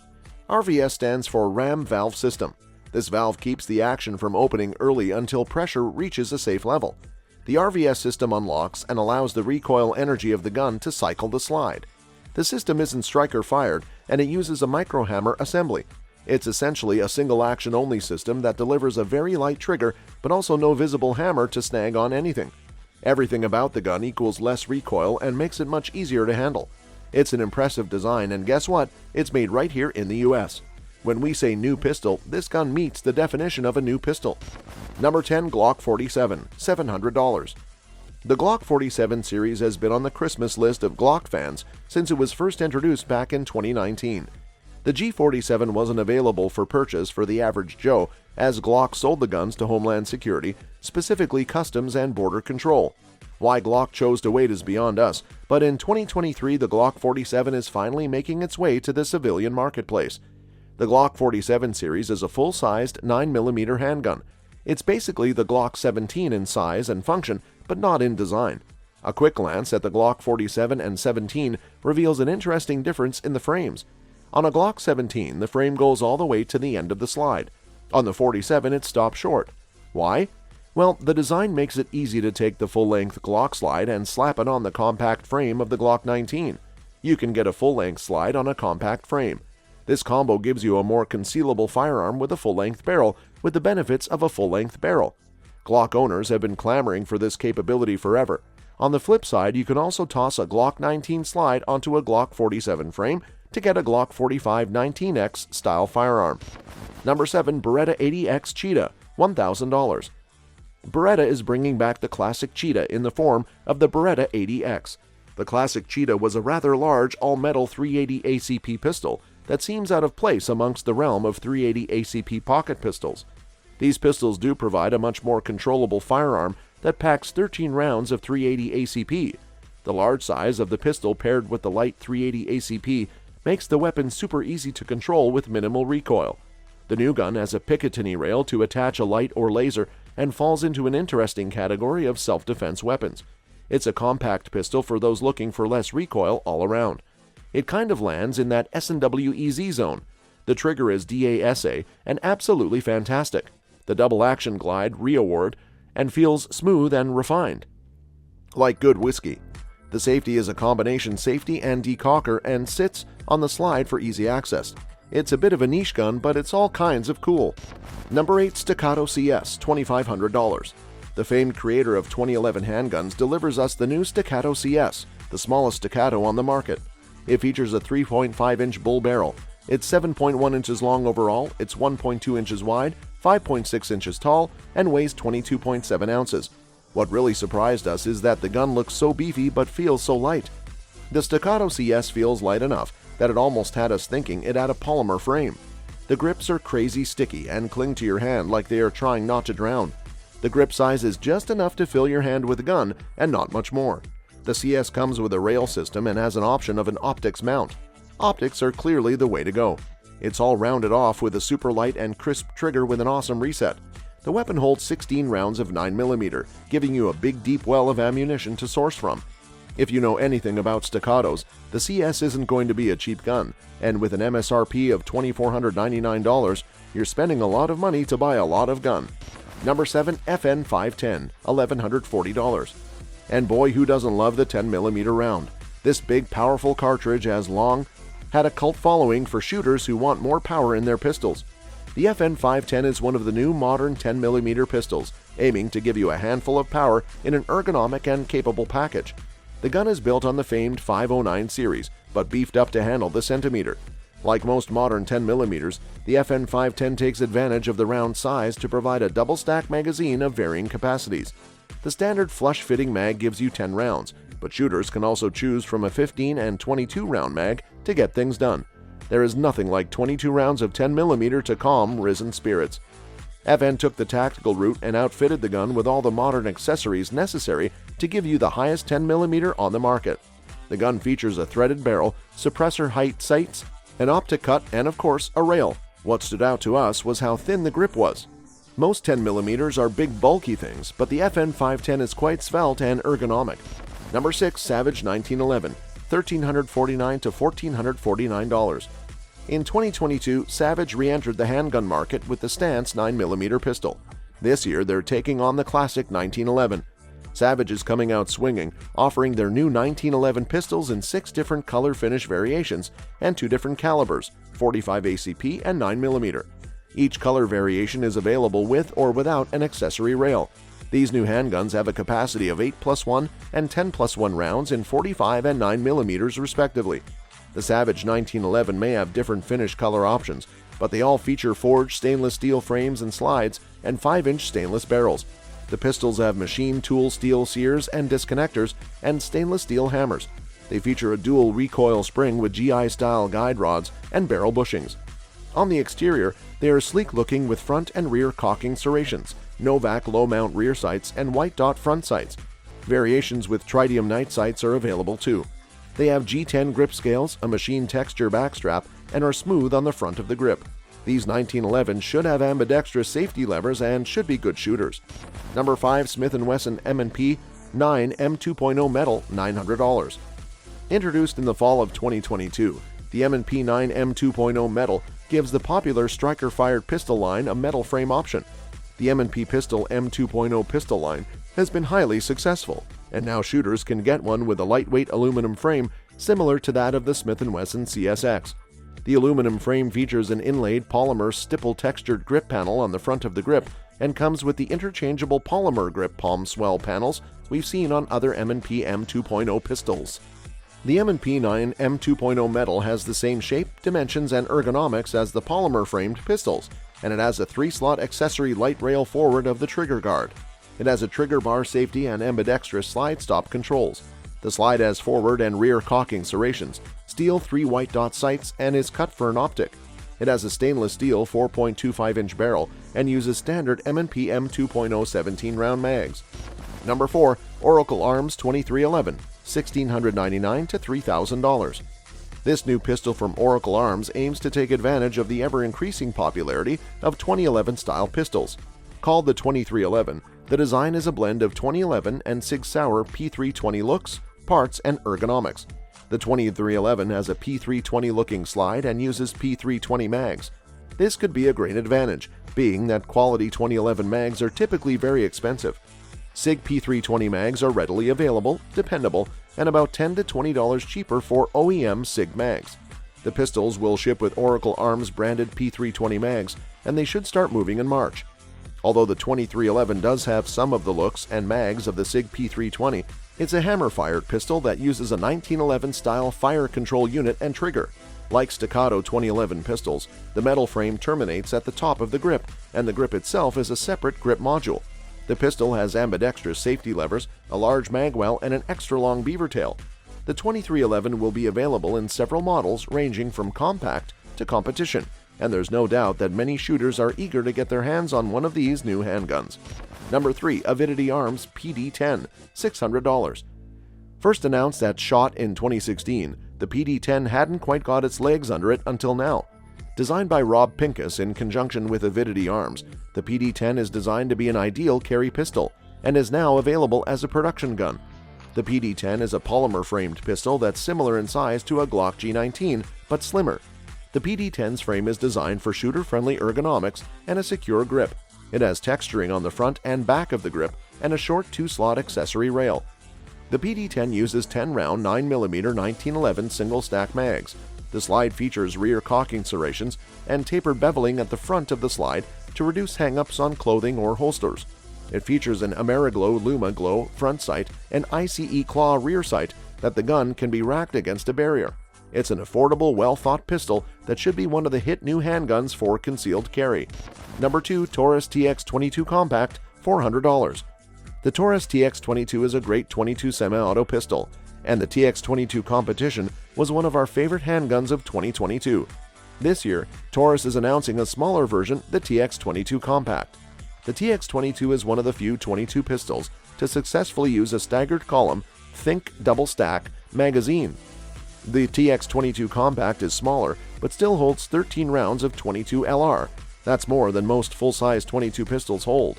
RVS stands for Ram Valve System. This valve keeps the action from opening early until pressure reaches a safe level. The RVS system unlocks and allows the recoil energy of the gun to cycle the slide. The system isn't striker fired, and it uses a microhammer assembly. It's essentially a single action only system that delivers a very light trigger but also no visible hammer to snag on anything. Everything about the gun equals less recoil and makes it much easier to handle. It's an impressive design, and guess what? It's made right here in the US. When we say new pistol, this gun meets the definition of a new pistol. Number 10, Glock 47, $700. The Glock 47 series has been on the Christmas list of Glock fans since it was first introduced back in 2019. The G47 wasn't available for purchase for the average Joe, as Glock sold the guns to Homeland Security, specifically Customs and Border Control. Why Glock chose to wait is beyond us, but in 2023 the Glock 47 is finally making its way to the civilian marketplace. The Glock 47 series is a full-sized 9mm handgun. It's basically the Glock 17 in size and function, but not in design. A quick glance at the Glock 47 and 17 reveals an interesting difference in the frames. On a Glock 17, the frame goes all the way to the end of the slide. On the 47, it stops short. Why? Well, the design makes it easy to take the full-length Glock slide and slap it on the compact frame of the Glock 19. You can get a full-length slide on a compact frame. This combo gives you a more concealable firearm with a full-length barrel, with the benefits of a full-length barrel. Glock owners have been clamoring for this capability forever. On the flip side, you can also toss a Glock 19 slide onto a Glock 47 frame to get a Glock 45 19X style firearm. Number 7, Beretta 80X Cheetah, $1,000. Beretta is bringing back the classic Cheetah in the form of the Beretta 80X. The classic Cheetah was a rather large all-metal 380 ACP pistol that seems out of place amongst the realm of 380 ACP pocket pistols. These pistols do provide a much more controllable firearm that packs 13 rounds of 380 ACP. The large size of the pistol paired with the light 380 ACP makes the weapon super easy to control with minimal recoil. The new gun has a Picatinny rail to attach a light or laser and falls into an interesting category of self-defense weapons. It's a compact pistol for those looking for less recoil all around. It kind of lands in that S&W EZ zone. The trigger is DASA and absolutely fantastic. The double action glide re-award and feels smooth and refined. Like good whiskey. The safety is a combination safety and decocker and sits on the slide for easy access. It's a bit of a niche gun, but it's all kinds of cool. Number 8, Staccato CS, $2,500. The famed creator of 2011 handguns delivers us the new Staccato CS, the smallest Staccato on the market. It features a 3.5-inch bull barrel. It's 7.1 inches long overall, it's 1.2 inches wide, 5.6 inches tall, and weighs 22.7 ounces. What really surprised us is that the gun looks so beefy but feels so light. The Staccato CS feels light enough that it almost had us thinking it had a polymer frame. The grips are crazy sticky and cling to your hand like they are trying not to drown. The grip size is just enough to fill your hand with a gun and not much more. The CS comes with a rail system and has an option of an optics mount. Optics are clearly the way to go. It's all rounded off with a super light and crisp trigger with an awesome reset. The weapon holds 16 rounds of 9mm, giving you a big deep well of ammunition to source from. If you know anything about staccatos, the CS isn't going to be a cheap gun, and with an MSRP of $2,499, you're spending a lot of money to buy a lot of gun. Number 7, FN 510, $1,140. And boy, who doesn't love the 10mm round? This big, powerful cartridge has long had a cult following for shooters who want more power in their pistols. The FN 510 is one of the new modern 10mm pistols, aiming to give you a handful of power in an ergonomic and capable package. The gun is built on the famed 509 series, but beefed up to handle the centimeter. Like most modern 10mm, the FN 510 takes advantage of the round size to provide a double-stack magazine of varying capacities. The standard flush-fitting mag gives you 10 rounds, but shooters can also choose from a 15 and 22 round mag to get things done. There is nothing like 22 rounds of 10mm to calm risen spirits. FN took the tactical route and outfitted the gun with all the modern accessories necessary to give you the highest 10mm on the market. The gun features a threaded barrel, suppressor height sights, an optic cut, and of course, a rail. What stood out to us was how thin the grip was. Most 10mm are big bulky things, but the FN510 is quite svelte and ergonomic. Number 6. Savage 1911, $1,349 to $1,449. In 2022, Savage re-entered the handgun market with the Stance 9mm pistol. This year, they're taking on the classic 1911. Savage is coming out swinging, offering their new 1911 pistols in 6 different color finish variations and 2 different calibers, 45 ACP and 9mm. Each color variation is available with or without an accessory rail. These new handguns have a capacity of 8+1 and 10+1 rounds in 45 and 9mm respectively. The Savage 1911 may have different finish color options, but they all feature forged stainless steel frames and slides and 5-inch stainless barrels. The pistols have machine tool steel sears and disconnectors and stainless steel hammers. They feature a dual recoil spring with GI-style guide rods and barrel bushings. On the exterior, they are sleek-looking with front and rear cocking serrations, Novak low-mount rear sights, and white dot front sights. Variations with tritium night sights are available too. They have G10 grip scales, a machine texture backstrap, and are smooth on the front of the grip. These 1911 should have ambidextrous safety levers and should be good shooters. Number 5. Smith & Wesson M&P 9 M2.0 Metal, $900. Introduced in the fall of 2022, the M&P 9 M2.0 Metal gives the popular striker-fired pistol line a metal frame option. The M&P Pistol M2.0 pistol line has been highly successful, and now shooters can get one with a lightweight aluminum frame similar to that of the Smith & Wesson CSX. The aluminum frame features an inlaid polymer stipple-textured grip panel on the front of the grip and comes with the interchangeable polymer grip palm swell panels we've seen on other M&P M2.0 pistols. The M&P 9 M2.0 Metal has the same shape, dimensions, and ergonomics as the polymer-framed pistols, and it has a 3-slot accessory light rail forward of the trigger guard. It has a trigger bar safety and ambidextrous slide-stop controls. The slide has forward and rear cocking serrations, steel 3 white dot sights, and is cut for an optic. It has a stainless steel 4.25-inch barrel and uses standard M&P M2.0 17-round mags. Number 4. Oracle Arms 2311, $1,699 to $3,000. This new pistol from Oracle Arms aims to take advantage of the ever-increasing popularity of 2011-style pistols. Called the 2311, the design is a blend of 2011 and Sig Sauer P320 looks, parts, and ergonomics. The 2311 has a P320-looking slide and uses P320 mags. This could be a great advantage, being that quality 2011 mags are typically very expensive. SIG P320 mags are readily available, dependable, and about $10 to $20 cheaper for OEM SIG mags. The pistols will ship with Oracle Arms branded P320 mags, and they should start moving in March. Although the 2311 does have some of the looks and mags of the SIG P320, it's a hammer-fired pistol that uses a 1911-style fire control unit and trigger. Like staccato 2011 pistols, the metal frame terminates at the top of the grip, and the grip itself is a separate grip module. The pistol has ambidextrous safety levers, a large magwell, and an extra-long beaver tail. The 2311 will be available in several models ranging from compact to competition, and there's no doubt that many shooters are eager to get their hands on one of these new handguns. Number 3. Avidity Arms PD-10, $600. First announced at SHOT in 2016, the PD-10 hadn't quite got its legs under it until now. Designed by Rob Pincus in conjunction with Avidity Arms, the PD-10 is designed to be an ideal carry pistol and is now available as a production gun. The PD-10 is a polymer-framed pistol that's similar in size to a Glock G19, but slimmer. The PD-10's frame is designed for shooter-friendly ergonomics and a secure grip. It has texturing on the front and back of the grip and a short 2-slot accessory rail. The PD-10 uses 10-round 9mm 1911 single-stack mags. The slide features rear cocking serrations and tapered beveling at the front of the slide to reduce hang-ups on clothing or holsters. It features an Ameriglow Luma Glow front sight and ICE Claw rear sight that the gun can be racked against a barrier. It's an affordable, well-thought pistol that should be one of the hit new handguns for concealed carry. Number 2. Taurus TX22 Compact, $400. The Taurus TX22 is a great .22 semi-auto pistol, and the TX22 Competition was one of our favorite handguns of 2022. This year, Taurus is announcing a smaller version, the TX22 Compact. The TX22 is one of the few .22 pistols to successfully use a staggered column, think double stack, magazine. The TX22 Compact is smaller, but still holds 13 rounds of .22 LR. That's more than most full-size .22 pistols hold.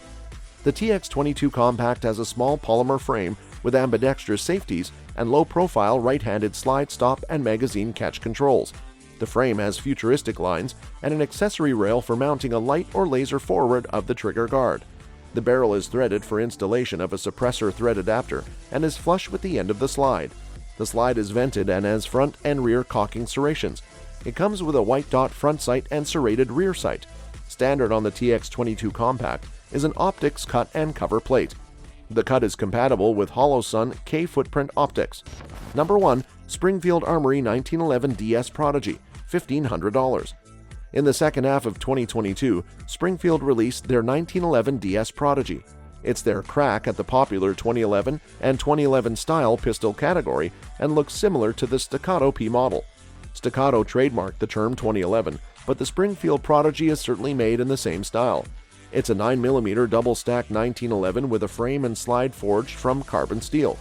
The TX22 Compact has a small polymer frame with ambidextrous safeties and low-profile right-handed slide stop and magazine catch controls. The frame has futuristic lines and an accessory rail for mounting a light or laser forward of the trigger guard. The barrel is threaded for installation of a suppressor thread adapter and is flush with the end of the slide. The slide is vented and has front and rear cocking serrations. It comes with a white dot front sight and serrated rear sight. Standard on the TX22 Compact is an optics cut and cover plate. The cut is compatible with HoloSun K-footprint optics. Number 1. Springfield Armory 1911 DS Prodigy, $1,500. In the second half of 2022, Springfield released their 1911 DS Prodigy. It's their crack at the popular 2011 and 2011 style pistol category and looks similar to the Staccato P model. Staccato trademarked the term 2011, but the Springfield Prodigy is certainly made in the same style. It's a 9mm double-stack 1911 with a frame and slide forged from carbon steel.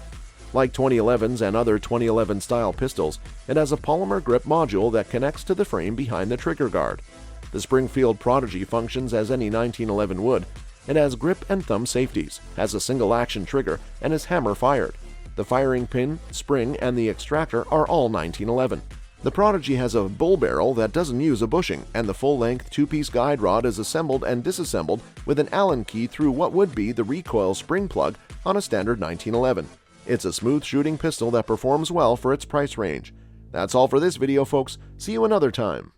Like 2011's and other 2011 style pistols, it has a polymer grip module that connects to the frame behind the trigger guard. The Springfield Prodigy functions as any 1911 would. It has grip and thumb safeties, has a single-action trigger, and is hammer-fired. The firing pin, spring, and the extractor are all 1911. The Prodigy has a bull barrel that doesn't use a bushing, and the full-length two-piece guide rod is assembled and disassembled with an Allen key through what would be the recoil spring plug on a standard 1911. It's a smooth-shooting pistol that performs well for its price range. That's all for this video, folks. See you another time.